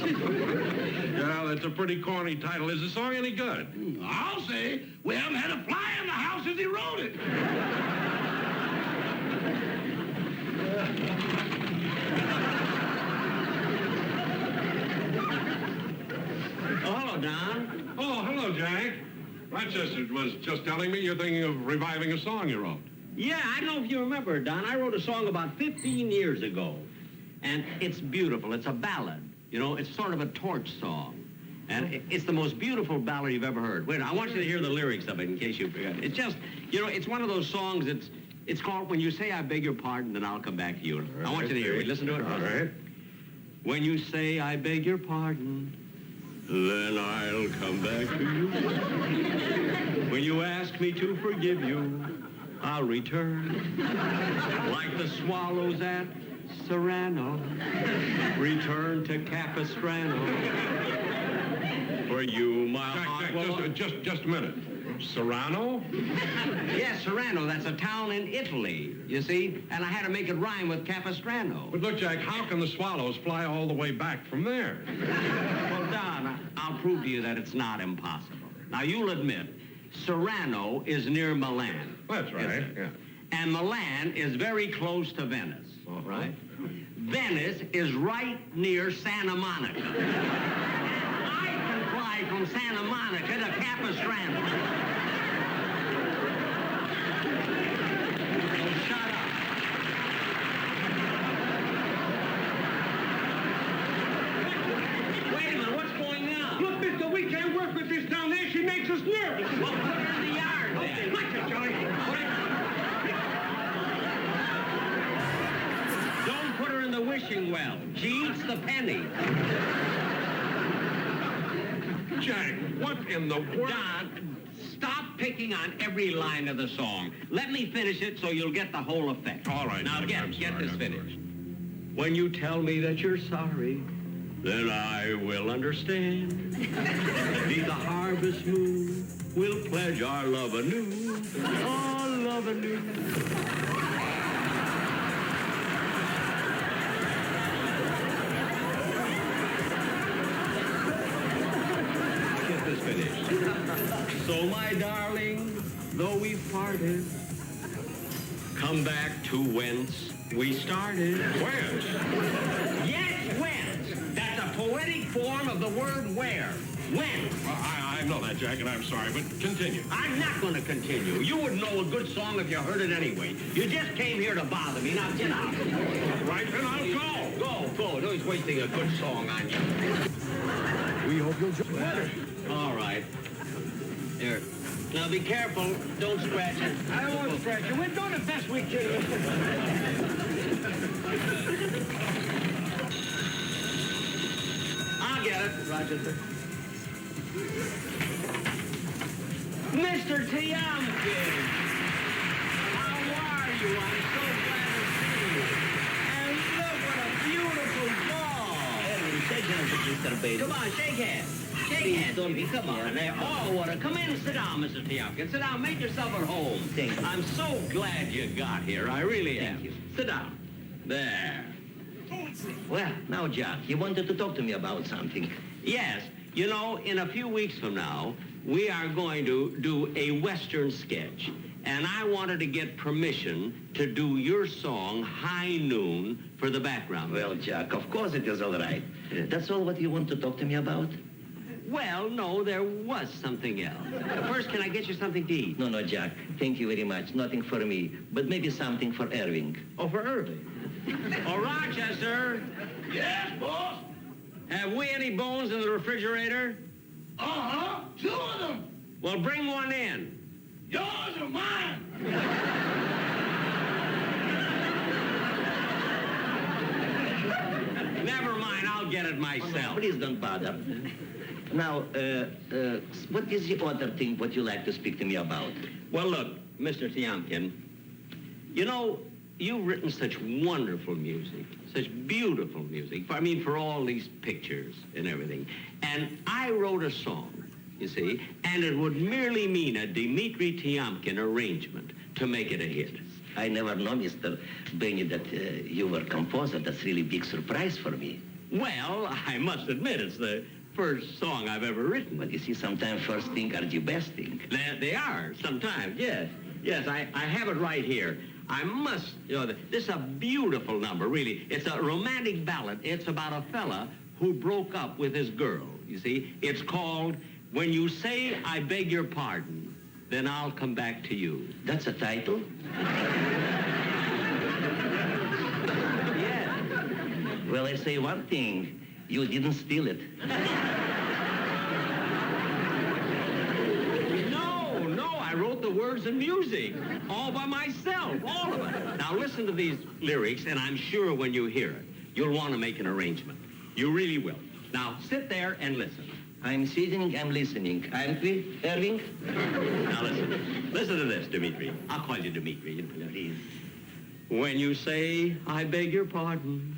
Yeah, that's a pretty corny title. Is the song any good? I'll say we haven't had a fly in the house since he wrote it. Oh, hello, Don. Oh, hello, Jack. Rochester was just telling me you're thinking of reviving a song you wrote. Yeah, I don't know if you remember, Don. I wrote a song about 15 years ago. And it's beautiful. It's a ballad. You know, it's sort of a torch song. And it's the most beautiful ballad you've ever heard. Wait, I want you to hear the lyrics of it in case you forgot. It's just, you know, it's one of those songs it's called When You Say I Beg Your Pardon, Then I'll Come Back to You. I want you to hear it. Listen to it. All right. When you say I beg your pardon, then I'll come back to you. When you ask me to forgive you, I'll return. Like the swallows at Serrano, return to Capistrano. For you, my heart will... Jack, just a minute. Serrano? Yes, Serrano. That's a town in Italy, you see? And I had to make it rhyme with Capistrano. But look, Jack, how can the swallows fly all the way back from there? Well, Don, I'll prove to you that it's not impossible. Now, you'll admit, Serrano is near Milan. That's right, yeah. And Milan is very close to Venice, right? Venice is right near Santa Monica. I can fly from Santa Monica to Capistrano. Oh, shut up. Wait a minute, what's going on? Look, mister, we can't work with this down there. She makes us nervous. Well, put her in the yard, then. Like it, Johnny. Don't put her in the wishing well. She eats the penny. Jack, what in the world? Don, stop picking on every line of the song. Let me finish it so you'll get the whole effect. All right, Now Jack, get I'm sorry, this I'm finished. When you tell me that you're sorry, then I will understand. Beneath the harvest moon, we'll pledge our love anew. Our love anew. Get this finished. So, my darling, though we've parted, come back to whence we started. Whence? Yes, whence. That's a poetic form of the word where. When. I know that, Jack, and I'm sorry, but continue. I'm not going to continue. You wouldn't know a good song if you heard it anyway. You just came here to bother me. Now get out. Right, then I'll go. Go. No, he's wasting a good song on you. We hope you'll join us. All right. Here. Now be careful. Don't scratch it. I don't want to scratch you. We're doing the best we can. I'll get it, Rochester. Mr. Tiamkin, how are you? I'm so glad to see you. And look what a beautiful ball. Shake hands with Mr. Bailey. Come on, shake hands. Shake hands, Jimmy. Come on. Come in and sit down, Mr. Tiamkin. Sit down. Make yourself at home. Thank you. I'm so glad you got here. I really am. Thank you. Sit down. There. Well, now, Jack, you wanted to talk to me about something. Yes. You know, in a few weeks from now, we are going to do a Western sketch. And I wanted to get permission to do your song, High Noon, for the background. Well, Jack, of course it is all right. That's all what you want to talk to me about? Well, no, there was something else. First, can I get you something to eat? No, Jack. Thank you very much. Nothing for me, but maybe something for Irving. Oh, for Irving. Oh, Rochester, Yes, boss? have we any bones in the refrigerator? Uh-huh. 2 of them. Well, bring one in. Yours or mine? Never mind, I'll get it myself. Please don't bother. Now, what is the other thing what you like to speak to me about? Well, look, Mr. Tiamkin, you know, you've written such wonderful music, such beautiful music, for all these pictures and everything. And I wrote a song, you see, and it would merely mean a Dmitri Tiamkin arrangement to make it a hit. I never know, Mr. Benny, that you were composer. That's really big surprise for me. Well, I must admit, it's the first song I've ever written. But you see, sometimes first thing are the best thing. They are, sometimes, yes. Yes, I have it right here. I must, this is a beautiful number, really. It's a romantic ballad. It's about a fella who broke up with his girl, you see. It's called, When You Say I Beg Your Pardon, Then I'll Come Back to You. That's a title? Yeah. Well, I say one thing. You didn't steal it. No, I wrote the words and music. All by myself, all of it. Now listen to these lyrics, and I'm sure when you hear it, you'll want to make an arrangement. You really will. Now sit there and listen. I'm sitting, I'm listening. Aren't we, Irving? Now listen. Listen to this, Dmitri. I'll call you Dmitri, please. When you say, I beg your pardon,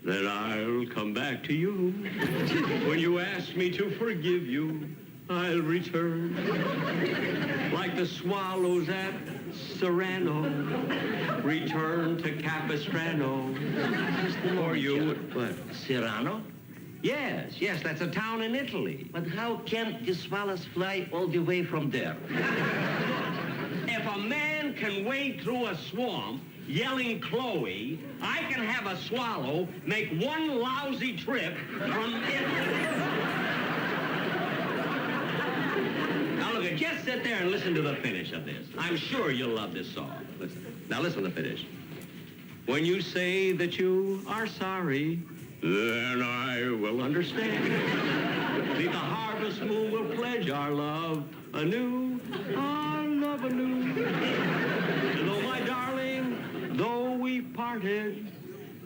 then I'll come back to you. When you ask me to forgive you, I'll return. Like the swallows at Serrano, return to Capistrano. For you. What, Serrano? Yes, that's a town in Italy. But how can the swallows fly all the way from there? If a man can wade through a swamp yelling Chloe, I can have a swallow make one lousy trip from Now look, just sit there and listen to the finish of this. I'm sure you'll love this song. Listen. Now listen to the finish. When you say that you are sorry, then I will understand. The harvest moon will pledge our love anew, our love anew. Though my darling, though we parted,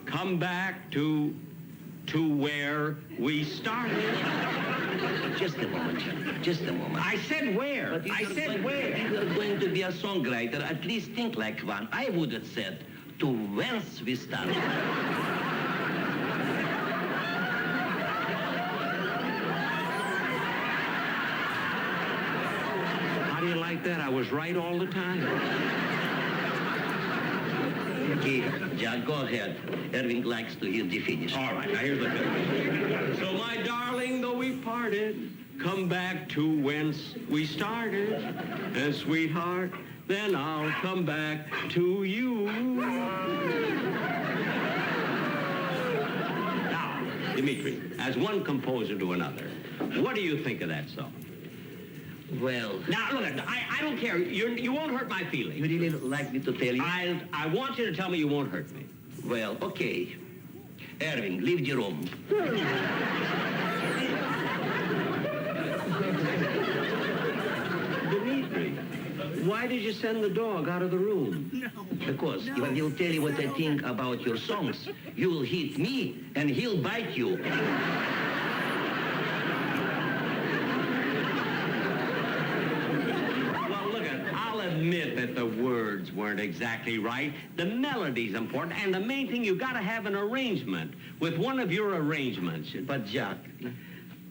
come back to where we started. Just a moment, Jack. Just a moment. I said where. But I said where. If you're going to be a songwriter, at least think like one. I would have said, to whence we started. How do you like that? I was right all the time. Okay, Jack, go ahead. Irving likes to hear the finish. All right, now here's the finish. So, my darling, though we parted, come back to whence we started. And, sweetheart, then I'll come back to you. Now, Dimitri, as one composer to another, what do you think of that song? Well... Now, look, I don't care. You won't hurt my feelings. You really like me to tell you? I want you to tell me you won't hurt me. Well, okay. Irving, leave the room. Dimitri, why did you send the dog out of the room? No. Because if I will tell you what I think about your songs, you will hit me and he'll bite you. Admit that the words weren't exactly right. The melody's important, and the main thing, you gotta have an arrangement with one of your arrangements. But Jack,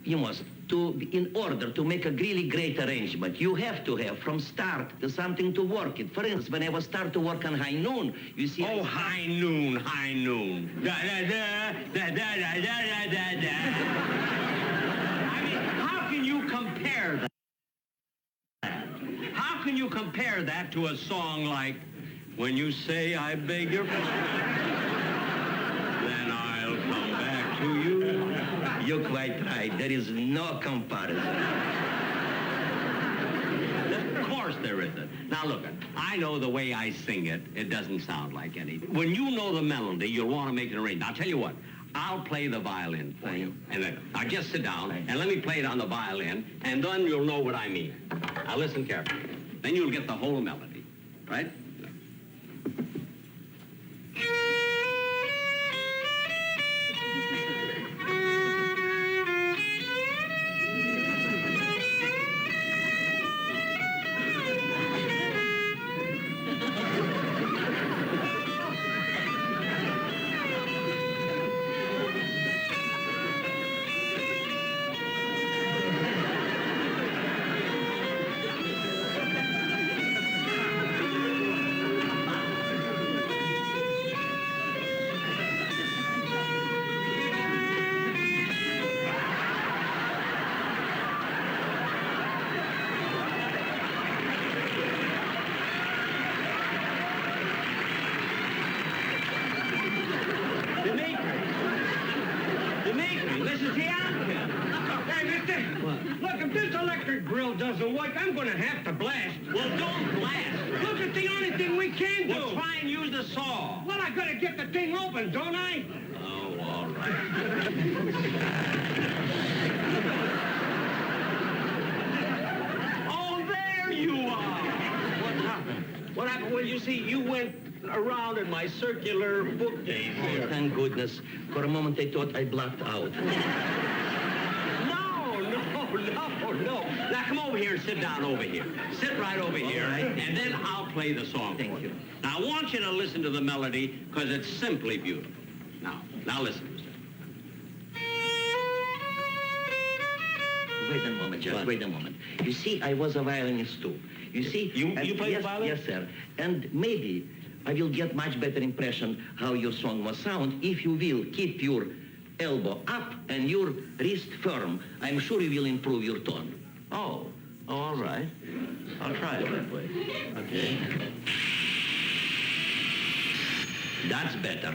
you must, in order to make a really great arrangement, you have to have from start to something to work it. For instance, when I was start to work on High Noon, you see... Oh, High Noon, High Noon. Da, da, da, da, da, da, da, da, da. I mean, how can you compare that? How can you compare that to a song like, when you say I beg your pardon, then I'll come back to you? You're quite right. There is no comparison. Of course there isn't. Now look, I know the way I sing it, it doesn't sound like anything. When you know the melody, you'll want to make it arranged. I'll tell you what, I'll play the violin for you. And then I'll just sit down and let me play it on the violin, and then you'll know what I mean. Now listen carefully. Then you'll get the whole melody, right? Doesn't work, I'm going to have to blast. Well, don't blast. Look, it's the only thing we can do. Well, try and use the saw. Well, I got to get the thing open, don't I? Oh, all right. Oh, there you are. What happened? What happened? Well, you see, you went around in my circular bookcase here. Oh, thank goodness. For a moment, I thought I blacked out. No. Now, come over here and sit down over here. Sit right over here, right. And then I'll play the song. Thank you. Now, I want you to listen to the melody, because it's simply beautiful. Now listen. Wait a moment, Jack. Wait a moment. You see, I was a violinist, too. You see... You play the violin? Yes, sir. And maybe I will get much better impression how your song must sound if you will keep your elbow up and your wrist firm. I'm sure you will improve your tone. Oh, all right. I'll try it that way. Okay. That's better.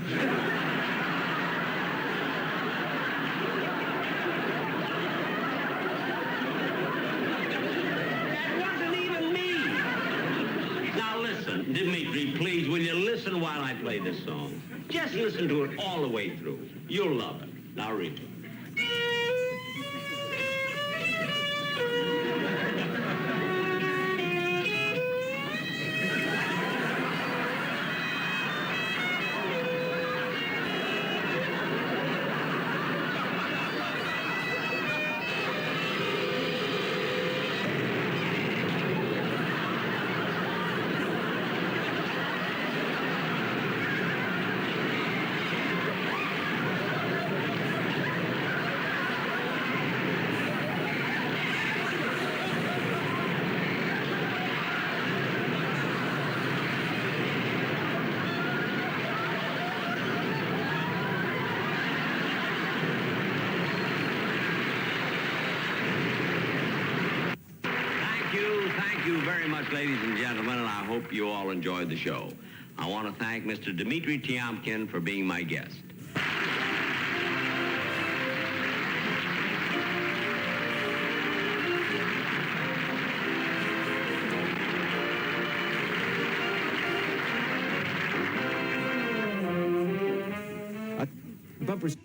Dimitri, please, will you listen while I play this song? Just listen to it all the way through. You'll love it. Now read it. Thank you very much, ladies and gentlemen, and I hope you all enjoyed the show. I want to thank Mr. Dmitri Tiomkin for being my guest. Bumpers.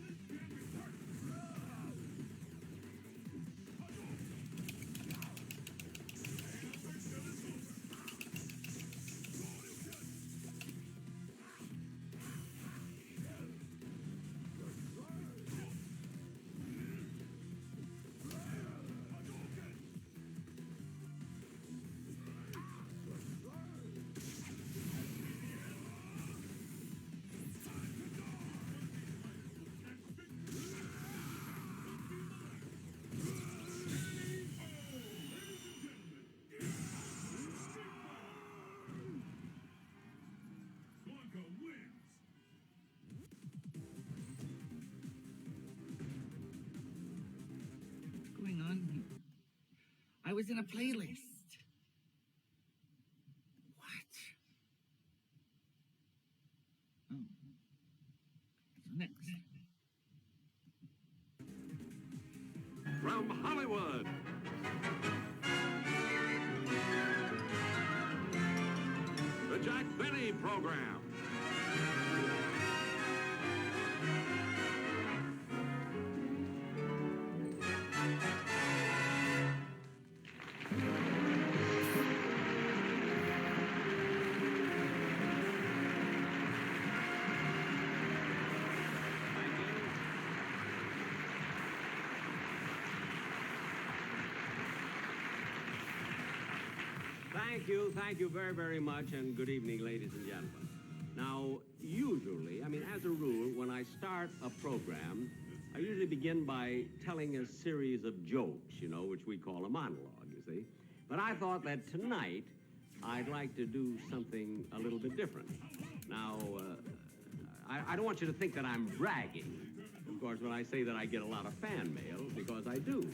Going on? I was in a playlist. What? Oh. Next. From Hollywood, the Jack Benny Program. Thank you very, very much, and good evening, ladies and gentlemen. Now, usually, as a rule, when I start a program, I usually begin by telling a series of jokes, which we call a monologue, you see. But I thought that tonight, I'd like to do something a little bit different. Now, I don't want you to think that I'm bragging, of course, when I say that I get a lot of fan mail, because I do.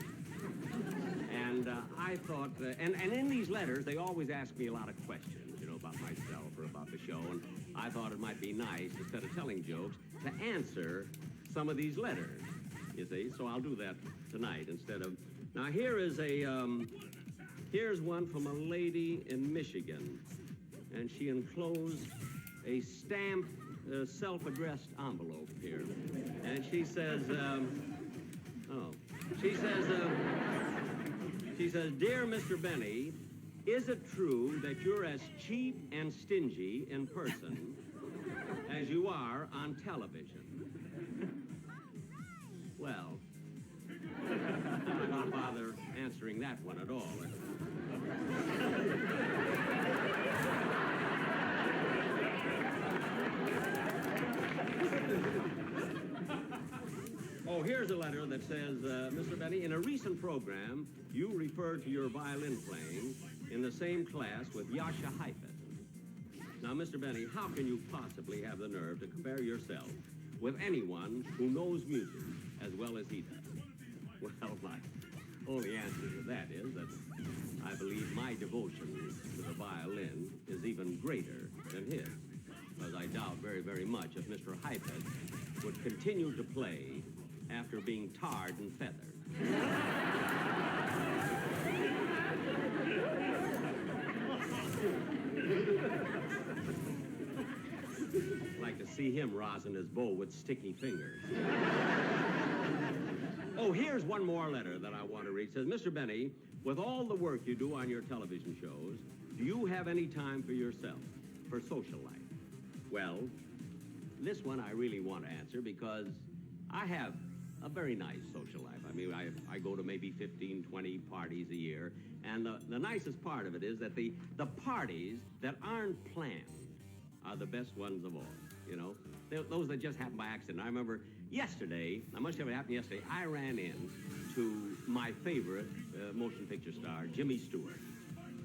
And I thought, and in these letters, they always ask me a lot of questions, about myself or about the show, and I thought it might be nice, instead of telling jokes, to answer some of these letters, you see. So I'll do that tonight instead of... Now, here's one from a lady in Michigan, and she enclosed a stamped, self-addressed envelope here. And she says, she says, "Dear Mr. Benny, is it true that you're as cheap and stingy in person as you are on television?" Well, I'm not bother answering that one at all. Oh, here's a letter that says, Mr. Benny, in a recent program, you referred to your violin playing in the same class with Yasha Heifetz. Now, Mr. Benny, how can you possibly have the nerve to compare yourself with anyone who knows music as well as he does? Well, my only answer to that is that I believe my devotion to the violin is even greater than his. because I doubt very, very much if Mr. Hyphead would continue to play after being tarred and feathered. I'd like to see him rosin his bow with sticky fingers. Oh, here's one more letter that I want to read. It says, Mr. Benny, with all the work you do on your television shows, do you have any time for yourself, for social life? Well, this one I really want to answer because I have a very nice social life. I mean, I go to maybe 15, 20 parties a year, and the nicest part of it is that the parties that aren't planned are the best ones of all, you know? Those that just happen by accident. I remember yesterday, I must have it happened yesterday, I ran in to my favorite motion picture star, Jimmy Stewart,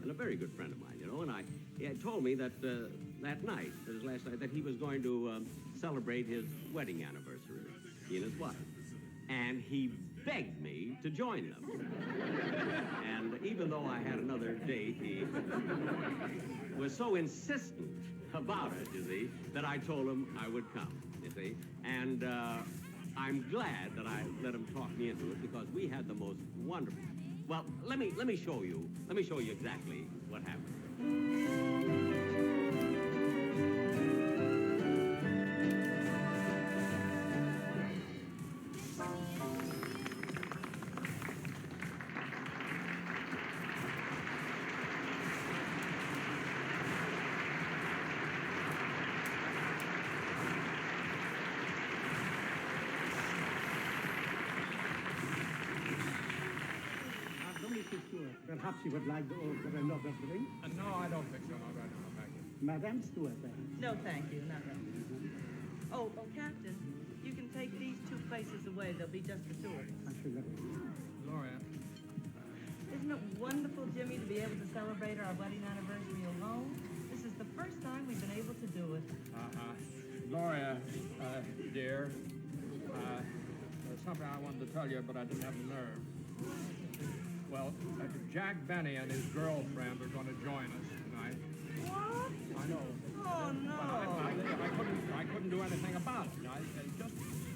and a very good friend of mine, you know, and he had told me that that night, his last night, that he was going to celebrate his wedding anniversary, he and his wife. And he begged me to join them. And even though I had another date, he was so insistent about it, you see, that I told him I would come, you see. And I'm glad that I let him talk me into it because we had the most wonderful... Well, let me show you. Let me show you exactly what happened. Perhaps you would like to order another drink? No, I don't think so. No, thank you. Madame Stewart, No, thank you. Not right. Oh, Captain, you can take these 2 places away. They'll be just the 2 of us. Gloria. Isn't it wonderful, Jimmy, to be able to celebrate our wedding anniversary alone? This is the first time we've been able to do it. Gloria, dear, there's something I wanted to tell you, but I didn't have the nerve. Well, Jack Benny and his girlfriend are going to join us tonight. What? I know. Oh, no. But I couldn't do anything about it.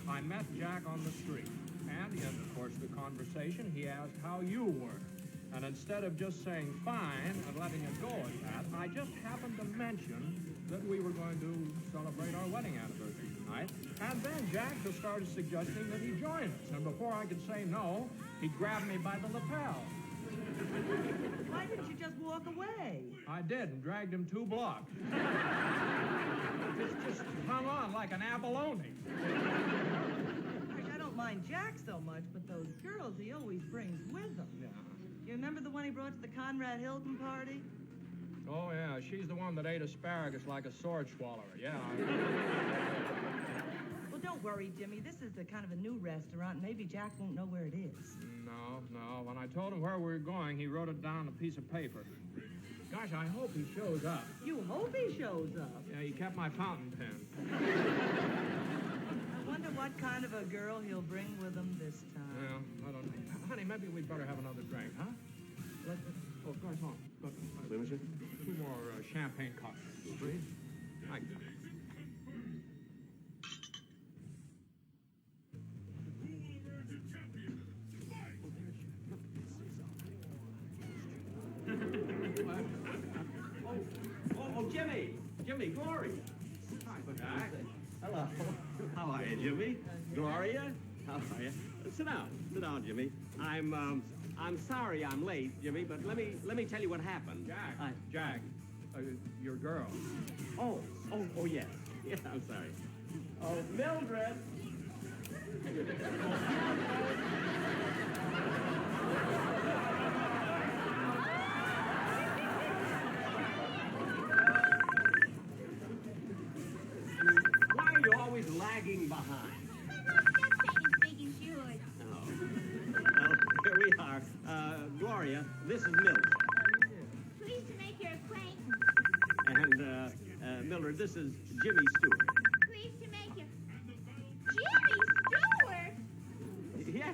I met Jack on the street. And in the course of the conversation, he asked how you were. And instead of just saying fine and letting it go at that, I just happened to mention that we were going to celebrate our wedding anniversary tonight. And then Jack just started suggesting that he join us. And before I could say no, he grabbed me by the lapel. Why didn't you just walk away? I did, and dragged him 2 blocks. Just hung on like an abalone. I don't mind Jack so much, but those girls he always brings with him. Yeah. You remember the one he brought to the Conrad Hilton party? Oh, yeah, she's the one that ate asparagus like a sword swallower, yeah. Well, don't worry, Jimmy. This is a kind of a new restaurant. Maybe Jack won't know where it is. No. When I told him where we were going, he wrote it down on a piece of paper. Gosh, I hope he shows up. You hope he shows up? Yeah, he kept my fountain pen. I wonder what kind of a girl he'll bring with him this time. Well, I don't know. Honey, maybe we'd better have another drink, huh? Oh, guys, hold on. 2 more champagne cocktails, please. Thank you. Jimmy, Gloria. Hi, Jack. Hello. How are you, Jimmy? Gloria? How are you? Sit down, Jimmy. I'm sorry I'm late, Jimmy, but let me tell you what happened. Jack, your girl. Oh, yes. Yeah, I'm sorry. Oh, Mildred. Lagging behind. Oh. Well, here we are. Gloria, this is Mildred. Pleased to make your acquaintance. And, Mildred, this is Jimmy Stewart. Pleased to make you... Jimmy Stewart? Yeah.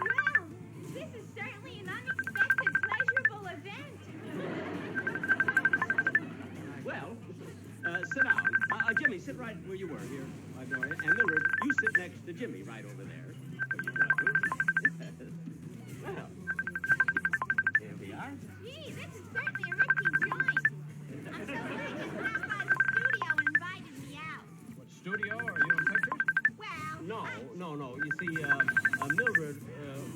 Well, this is certainly an unexpected, pleasurable event. Well, sit down. sit right where you were here, Gloria. And Mildred, you sit next to Jimmy right over there. Well, here we are. Gee, this is certainly a risky joint. I'm so glad you stopped by the studio and invited me out. What studio? Are you in pictures? Well, No. You see, Mildred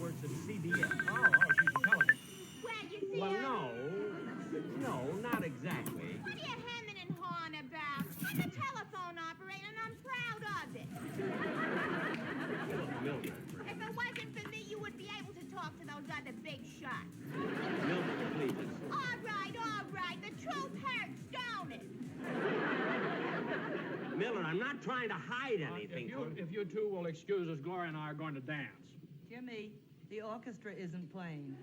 works at CBS. Oh, she's a television. well, you see, Well, no, not exactly. what are you hemming and hawing about? I'm a telephone operator, and I'm proud of it. Mildred. If it wasn't for me, you would be able to talk to those other big shots. Mildred, please. All right. The truth hurts, don't it? Mildred, I'm not trying to hide anything. If you two will excuse us, Gloria and I are going to dance. Jimmy, the orchestra isn't playing.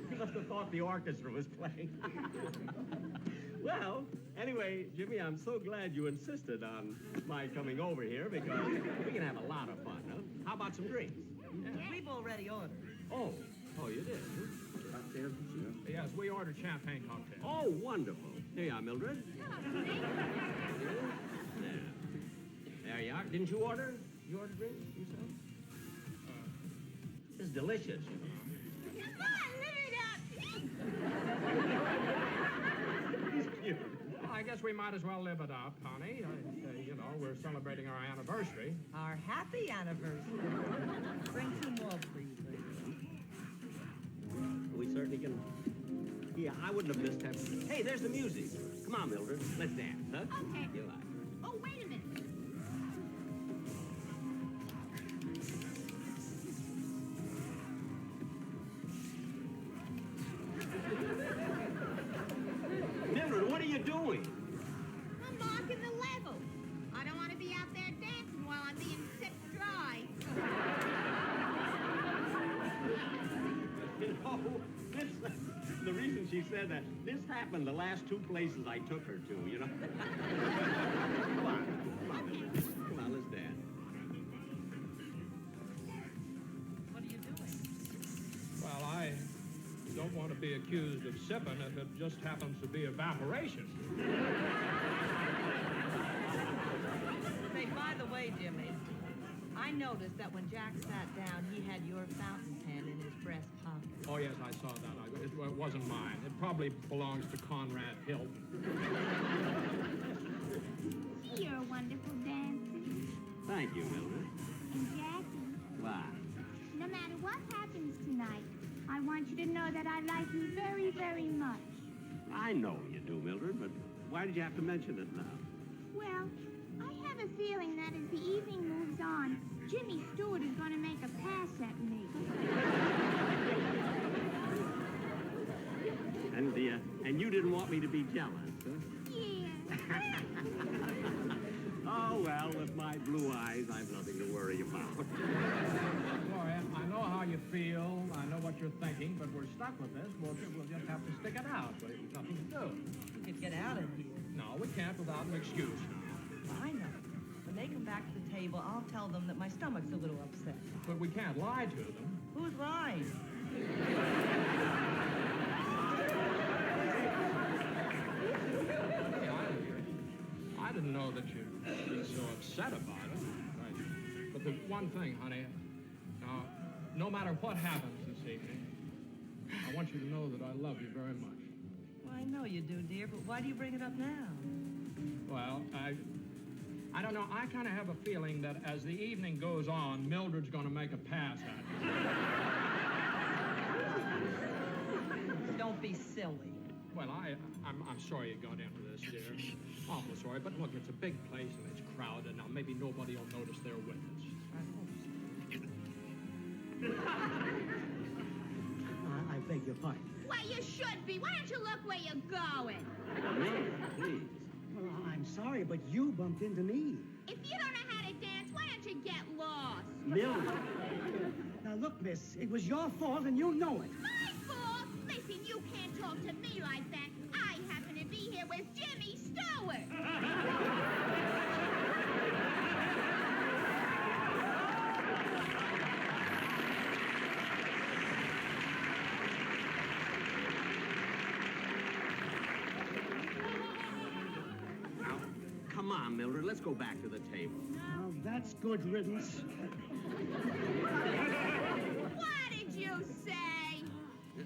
He must have thought the orchestra was playing. Well, anyway, Jimmy, I'm so glad you insisted on my coming over here because we can have a lot of fun, huh? How about some drinks? We've already ordered. Oh, you did, huh? Yes, we ordered champagne cocktails. Oh, wonderful. Here you are, Mildred. There you are. Didn't you order? You ordered drinks yourself? It's delicious. Come on, live it up. He's cute. Well, I guess we might as well live it up, honey. We're celebrating our anniversary. Our happy anniversary. Bring 2 more, please. We certainly can. Yeah, I wouldn't have missed having. Hey, there's the music. Come on, Mildred. Let's dance, huh? Okay. You like. Oh, wait a minute. Mildred, what are you doing? I'm marking the level. I don't want to be out there dancing while I'm being sipped dry. The reason she said that, this happened the last 2 places I took her to, you know? Come on, let's dance. What are you doing? Well, I don't want to be accused of sipping if it just happens to be evaporation. Say, by the way, Jimmy, I noticed that when Jack sat down, he had your fountain pen in his breast pocket. Oh, yes, I saw that. It wasn't mine. It probably belongs to Conrad Hilton. You're a wonderful dancer. Thank you, Mildred. And Jackie, Why? no matter what happens tonight, I want you to know that I like you very, very much. I know you do, Mildred, but why did you have to mention it now? Well, I have a feeling that as the evening moves on, Jimmy Stewart is going to make a pass at me. And you didn't want me to be jealous, huh? Yeah. Oh, well, with my blue eyes, I've nothing to worry about. Gloria, I know how you feel. I know what you're thinking, but we're stuck with this. We'll just have to stick it out. There's nothing to do. We could get out of here. No, we can't without an excuse. I know. When they come back to the table, I'll tell them that my stomach's a little upset. But we can't lie to them. Who's lying? I didn't know that you'd be so upset about it. But the one thing, honey, no matter what happens this evening, I want you to know that I love you very much. Well, I know you do, dear, but why do you bring it up now? Well, I don't know. I kind of have a feeling that as the evening goes on, Mildred's going to make a pass at me. Don't be silly. Well, I'm sorry you got into this, dear. Awful sorry, but look, it's a big place and it's crowded. Now, maybe nobody will notice they're with us. I beg your pardon. Well, you should be. Why don't you look where you're going? Please. Well, I'm sorry, but you bumped into me. If you don't know how to dance, why don't you get lost? Mildred. Now, look, miss, it was your fault and you know it. My fault? Listen, you can't talk to me like that. I happen to be here with Jimmy Stewart. Come on, Mildred, let's go back to the table. Well, that's good riddance. What did you say?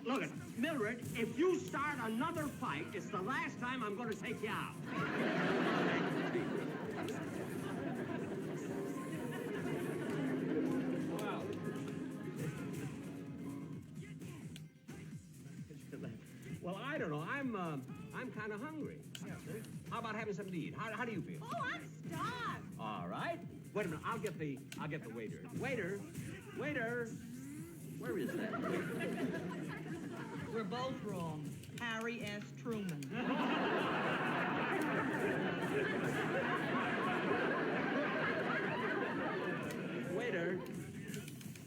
Look, Mildred, if you start another fight, it's the last time I'm going to take you out. Well, I don't know. I'm kind of hungry. How about having something to eat? How do you feel? Oh, I'm starved. All right. Wait a minute. I'll get the waiter. Waiter. Where is that? We're both wrong. Harry S. Truman.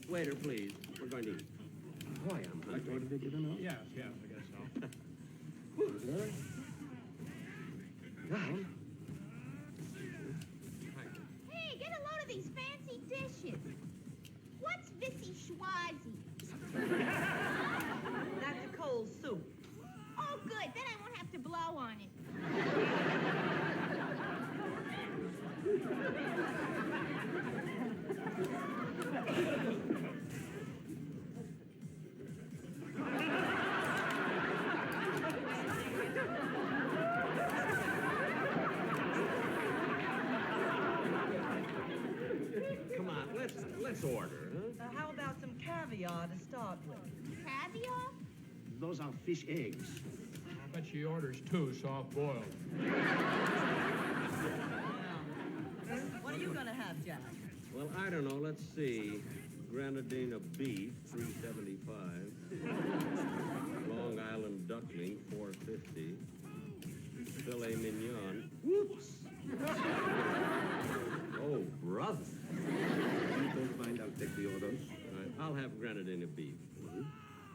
Waiter, please. We're going to eat. Boy, I'm hungry. Yes, I guess so. Hey, get a load of these fancy dishes. What's Vissy Schwazi? That's a cold soup. Oh, good. Then I won't have to blow on it. Come on, let's order, huh? How about some caviar to start with? Caviar? Those are fish eggs. I bet she orders 2 soft-boiled. What are you going to have, Jack? Well, I don't know. Let's see. Grenadine of beef, $3.75. Long Island duckling, $4.50. Filet mignon. Whoops! Oh, brother. You don't mind, I'll take the orders. All right, I'll have grenadine of beef.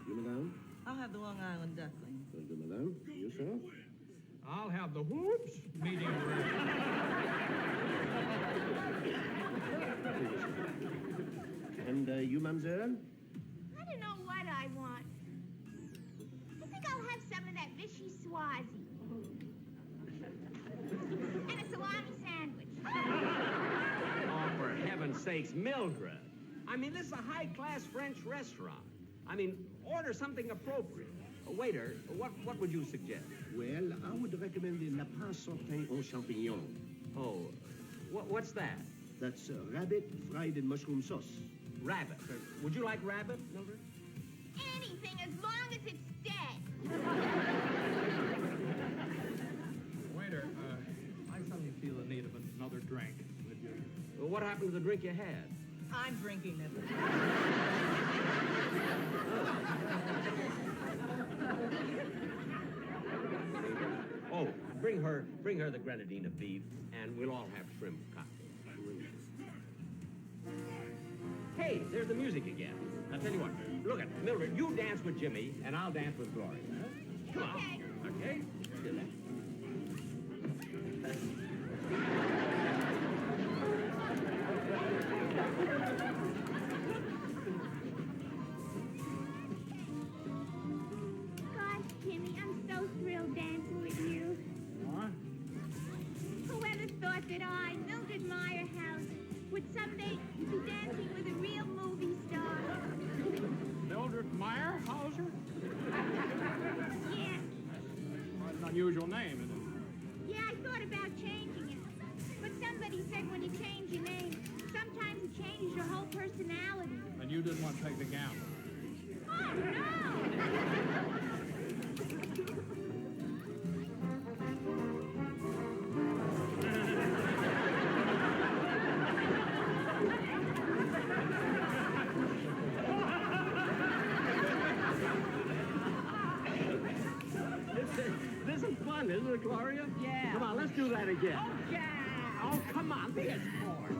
You, madame? I'll have the Long Island duckling. Thank you, madame. You, sir? I'll have the whoops medium rare. And you, mademoiselle? I don't know what I want. I think I'll have some of that Vichy Swazi. And a salami sandwich. Oh, for heaven's sakes, Mildred. I mean, this is a high-class French restaurant. I mean, order something appropriate. Waiter, what would you suggest? Well, I would recommend the lapin sauté aux champignons. Oh, what's that? That's rabbit fried in mushroom sauce. Rabbit. Would you like rabbit, Mildred? Anything as long as it's dead. Waiter, I suddenly feel the need of another drink. Would you? Well, what happened to the drink you had? I'm drinking it. Oh, bring her the grenadine of beef, and we'll all have shrimp cocktails. Hey, there's the music again. I'll tell you what. Look at Mildred. You dance with Jimmy, and I'll dance with Gloria. Huh? Come on. Okay. Do that. Gosh, Jimmy, I'm so thrilled dancing with you. What? Whoever thought that I, Mildred Meyerhouse, would someday be dancing with a real movie star? Mildred Meyerhauser? Yes. Quite an unusual name, isn't Yeah, I thought about changing it. But somebody said when you change your name, sometimes it changes your whole personality. it? And you didn't want to take the gamble. Oh, no! This is fun, isn't it, Gloria? Yeah. Come on, let's do that again. Oh, yeah. Oh, come on, be a sport.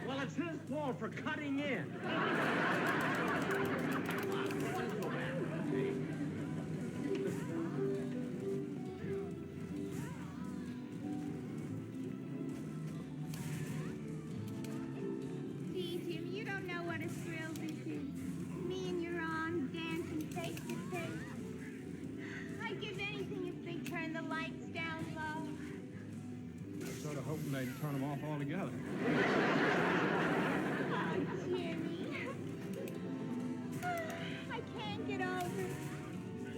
Well, it's his fault for cutting in. altogether. Oh, Jimmy. I can't get over it.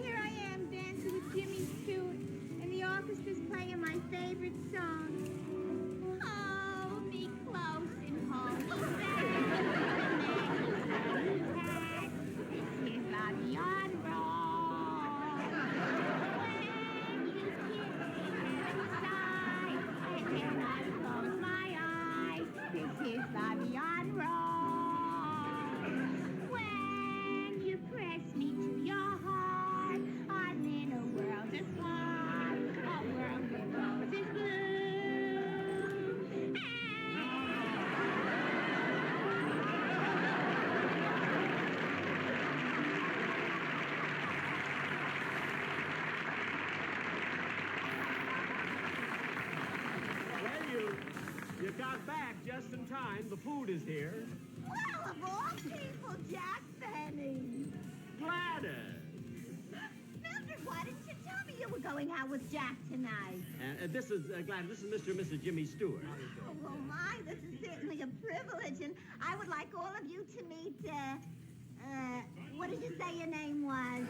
Here I am dancing with Jimmy Stewart, and the orchestra's playing my favorite song. Hold me close and hold me fast. This is La Viandra. When you kiss me inside, and then I close my eyes. This is La Viandra. When you press me to your heart, I'm in a world apart, a world where roses bloom. Well, you got back just in time. The food is here. Well, of all people, Jack Benny. Gladys. Mildred, why didn't you tell me you were going out with Jack tonight? This is Gladys. This is Mr. and Mrs. Jimmy Stewart. Oh, well, my, this is certainly a privilege, and I would like all of you to meet, what did you say your name was?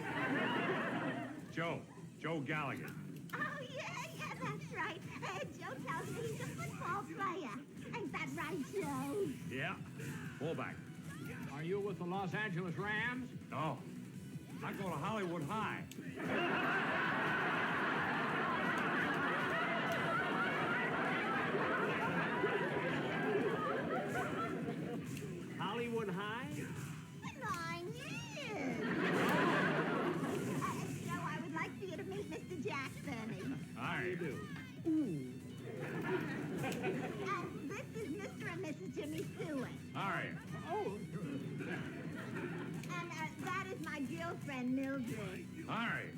Joe Gallagher. Oh, yeah, that's right. Joe tells me he's a football player. Ain't that right, Joe? Yeah, fullback. Are you with the Los Angeles Rams? No, I go to Hollywood High. Hollywood High? 9 years. Joe, I would like for you to meet Mr. Jack Benny. How you do? And this is Mr. and Mrs. Jimmy Stewart. All right. And that is my girlfriend, Mildred. All right.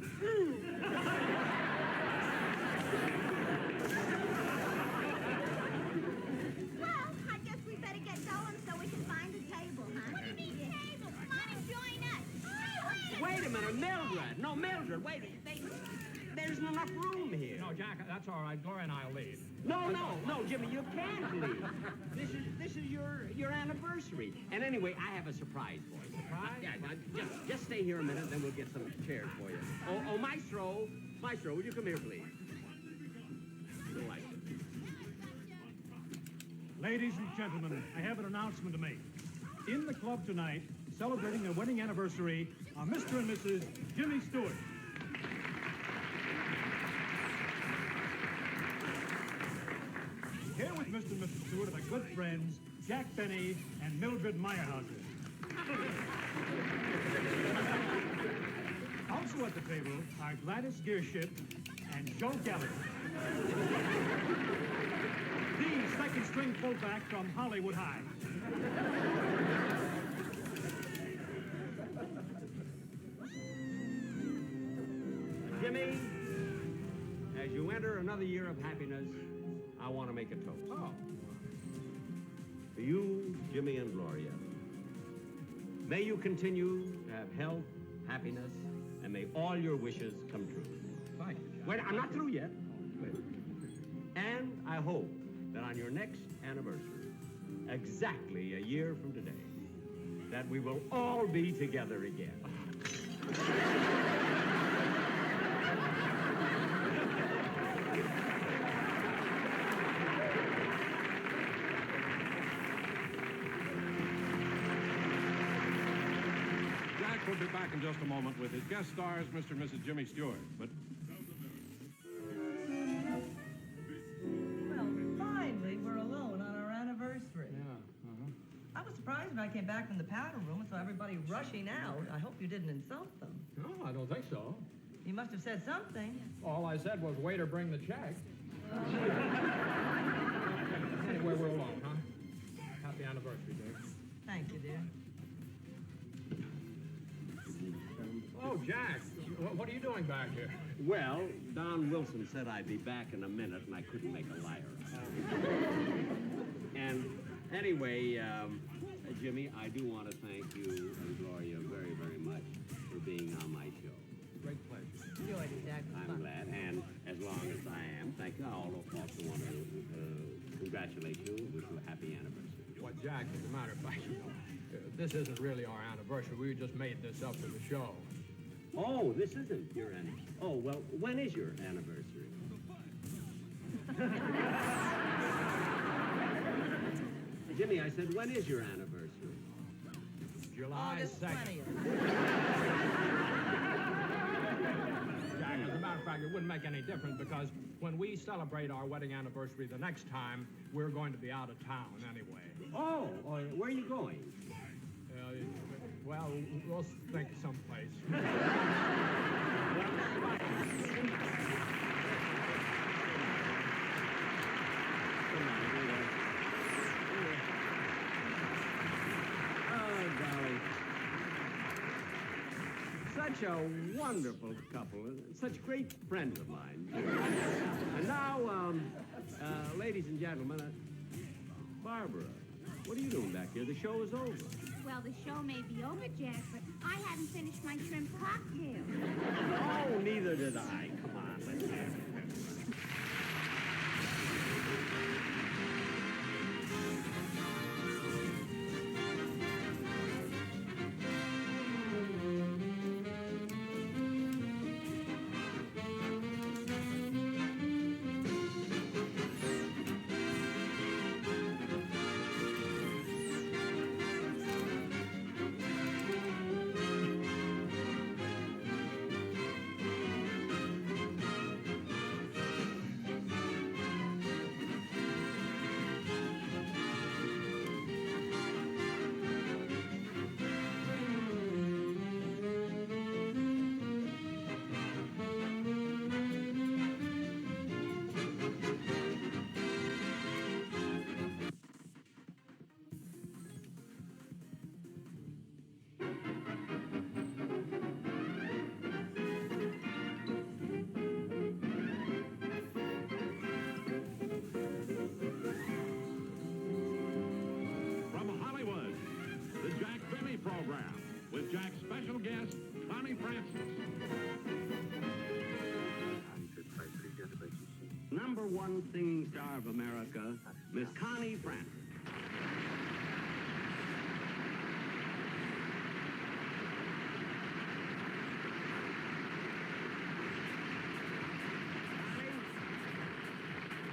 Well, I guess we better get going so we can find a table, huh? What do you mean table? Come on and join us. Wait a minute, Mildred. No, Mildred, wait. There's not enough room here. No, Jack, that's all right. Gloria and I'll leave. No, Jimmy, you can't leave. This is your anniversary. And anyway, I have a surprise for you. Surprise? Yeah, just stay here a minute, then we'll get some chairs for you. Oh, Maestro, will you come here, please? You'll like it. Ladies and gentlemen, I have an announcement to make. In the club tonight, celebrating their wedding anniversary, are Mr. and Mrs. Jimmy Stewart. Here with Mr. and Mrs. Stewart are their good friends, Jack Benny and Mildred Meyerhauser. Also at the table are Gladys Gearship and Joe Gallagher. The second string fullback from Hollywood High. Jimmy, as you enter another year of happiness, I want to make a toast. Oh. For you, Jimmy and Gloria. May you continue to have health, happiness, and may all your wishes come true. Thank you, Jack. Wait, I'm not through yet. And I hope that on your next anniversary, exactly a year from today, that we will all be together again. Jack will be back in just a moment with his guest stars, Mr. and Mrs. Jimmy Stewart. But Well, finally, we're alone on our anniversary. I was surprised when I came back from the powder room and saw everybody rushing out. I hope you didn't insult them. No, I don't think so. You must have said something. All I said was, waiter, bring the check. Anyway, we're alone, huh? Happy anniversary, Dave. Thank you, dear. Oh, Jack, what are you doing back here? Well, Don Wilson said I'd be back in a minute, and I couldn't make a liar out of it. And anyway, Jimmy, I do want to thank you and Gloria very, very much for being on my show. Great pleasure. Enjoyed it, Jack. I'm glad, and as long as I am, thank you. I also want to congratulate you and wish you a happy anniversary. Well, Jack, as a matter of fact, this isn't really our anniversary. We just made this up for the show. Oh, this isn't your anniversary. Oh, well, when is your anniversary? Jimmy, I said, when is your anniversary? July 2nd. Jack, as a matter of fact, it wouldn't make any difference because when we celebrate our wedding anniversary the next time, we're going to be out of town anyway. Oh, where are you going? Well, we'll think someplace. Oh, golly. Such a wonderful couple, such great friends of mine. And now, ladies and gentlemen, Barbara, what are you doing back here? The show is over. Well, the show may be over, Jack, but I haven't finished my shrimp cocktail. Oh, neither did I. Come on, let's have it. From Hollywood, the Jack Benny Program with Jack's special guest, Connie Francis. Number one singing star of America, Miss Connie Francis.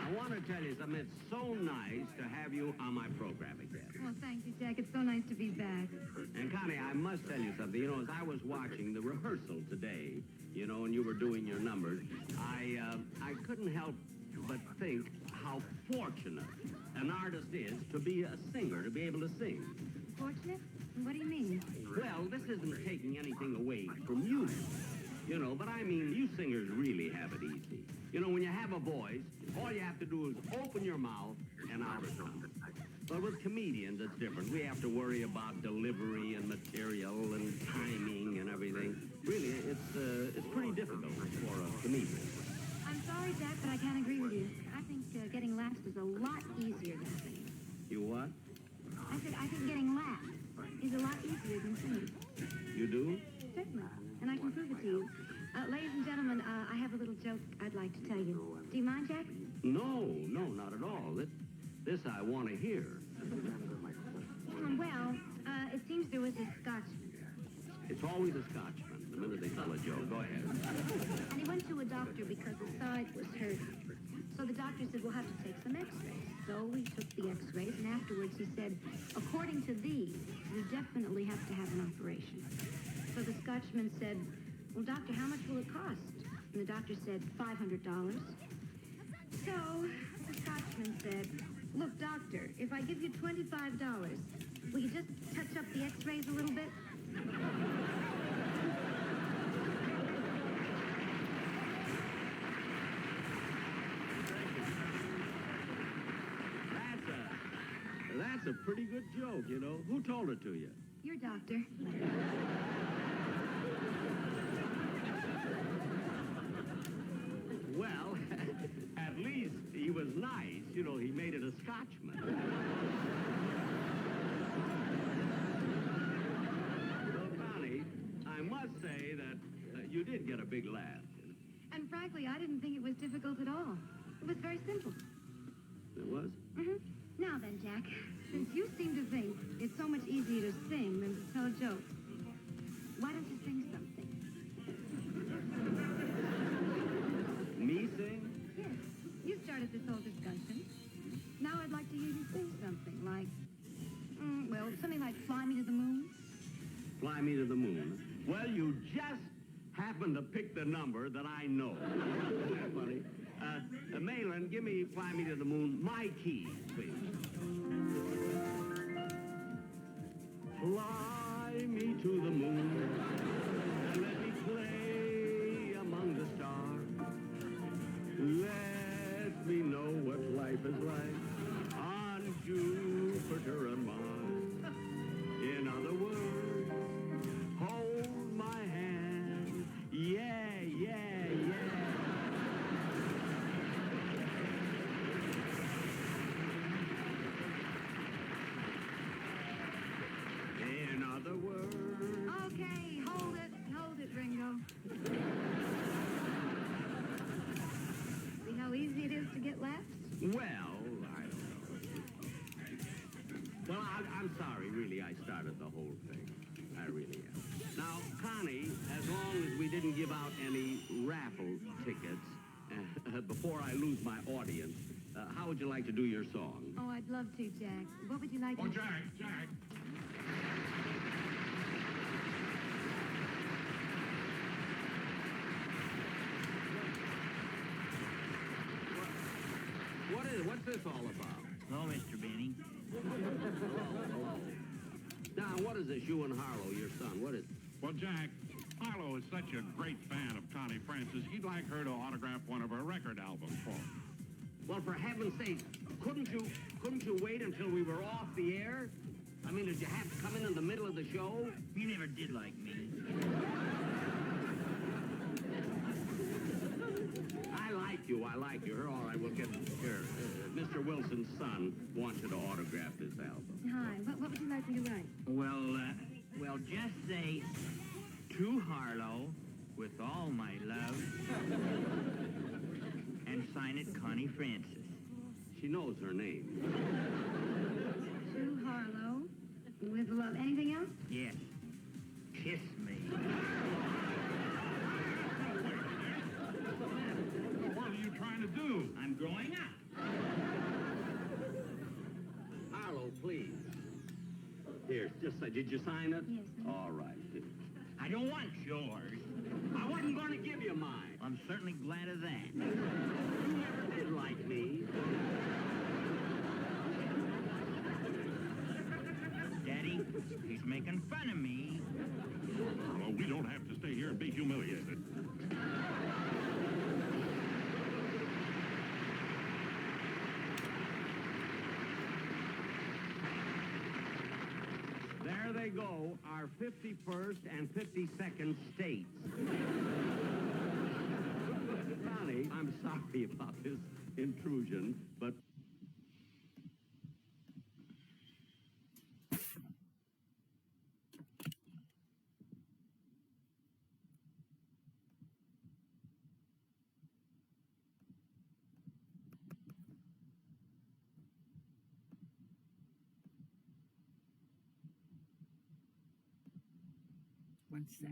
I want to tell you something. It's so nice to have you on my program again. Well, thank you, Jack. It's so nice to be back. And Connie, I must tell you something. You know, as I was watching the rehearsal today, you know, and you were doing your numbers, I couldn't help but think how fortunate an artist is to be a singer, to be able to sing. Fortunate? What do you mean? Well, this isn't taking anything away from you, you know, but I mean, you singers really have it easy. You know, when you have a voice, all you have to do is open your mouth and out it comes. But with comedians, it's different. We have to worry about delivery and material and timing and everything. Really, it's pretty difficult for a comedian. I'm sorry, Jack, but I can't agree with you. I think getting laughs is a lot easier than singing. You what? I said I think getting laughs is a lot easier than singing. You do? Certainly. And I can prove it to you. Ladies and gentlemen, I have a little joke I'd like to tell you. Do you mind, Jack? No, not at all. This I want to hear. Well, it seems there was a Scotchman. It's always a Scotchman. The minute they tell a joke, go ahead. And he went to a doctor because his side was hurting. So the doctor said, we'll have to take some x-rays. So we took the x-rays, and afterwards he said, according to these, you definitely have to have an operation. So the Scotchman said, well, doctor, how much will it cost? And the doctor said, $500. So the Scotchman said, look, doctor, if I give you $25, will you just touch up the x-rays a little bit? That's a pretty good joke, you know. Who told it to you? Your doctor. Well, at least he was nice. You know, he made it a Scotchman. Well, Connie, I must say that you did get a big laugh. And frankly, I didn't think it was difficult at all. It was very simple. It was? Mm-hmm. Now then, Jack, since you seem to think it's so much easier to sing than to tell jokes, why don't you sing something? Me sing? Yes. You started this whole discussion. Now I'd like to hear you sing something like, well, something like Fly Me to the Moon. Fly me to the moon. Well, you just happened to pick the number that I know. Isn't that funny? Malin, give me Fly Me to the Moon, my key, please. Fly me to the moon, and let me play among the stars. Let me know what life is like on Jupiter and Mars. In other words, hold my hand, yeah, yeah, yeah. In other words... Okay, hold it, Ringo. See how easy it is to get laughs? Well, I don't know. Well, I'm sorry, really, I started the whole thing. I really am. Now, Connie, as long as we didn't give out any raffle tickets before I lose my audience, how would you like to do your song? Oh, I'd love to, Jack. What would you like to... Oh, Jack. What's this all about? Hello, Mr. Benny. Now, what is this, you and Harlow, your son? What is it? Well, Jack, Harlow is such a great fan of Connie Francis, he'd like her to autograph one of her record albums for him. Well, for heaven's sake, couldn't you wait until we were off the air? I mean, did you have to come in the middle of the show? You never did like me. I like you. All right, we'll get here. Mr. Wilson's son wants you to autograph this album. Hi, what would you like me to write? Well, just say, to Harlow, with all my love, and sign it Connie Francis. She knows her name. To Harlow, with love. Anything else? Yes. Kiss me. What are you trying to do? I'm growing up. Harlow, please. Here, just did you sign it? Yes. All right. I don't want yours. I wasn't going to give you mine. I'm certainly glad of that. You never did like me. Daddy, he's making fun of me. Well, we don't have to stay here and be humiliated. There they go, our 51st and 52nd states. Connie, I'm sorry about this intrusion, but... One sec.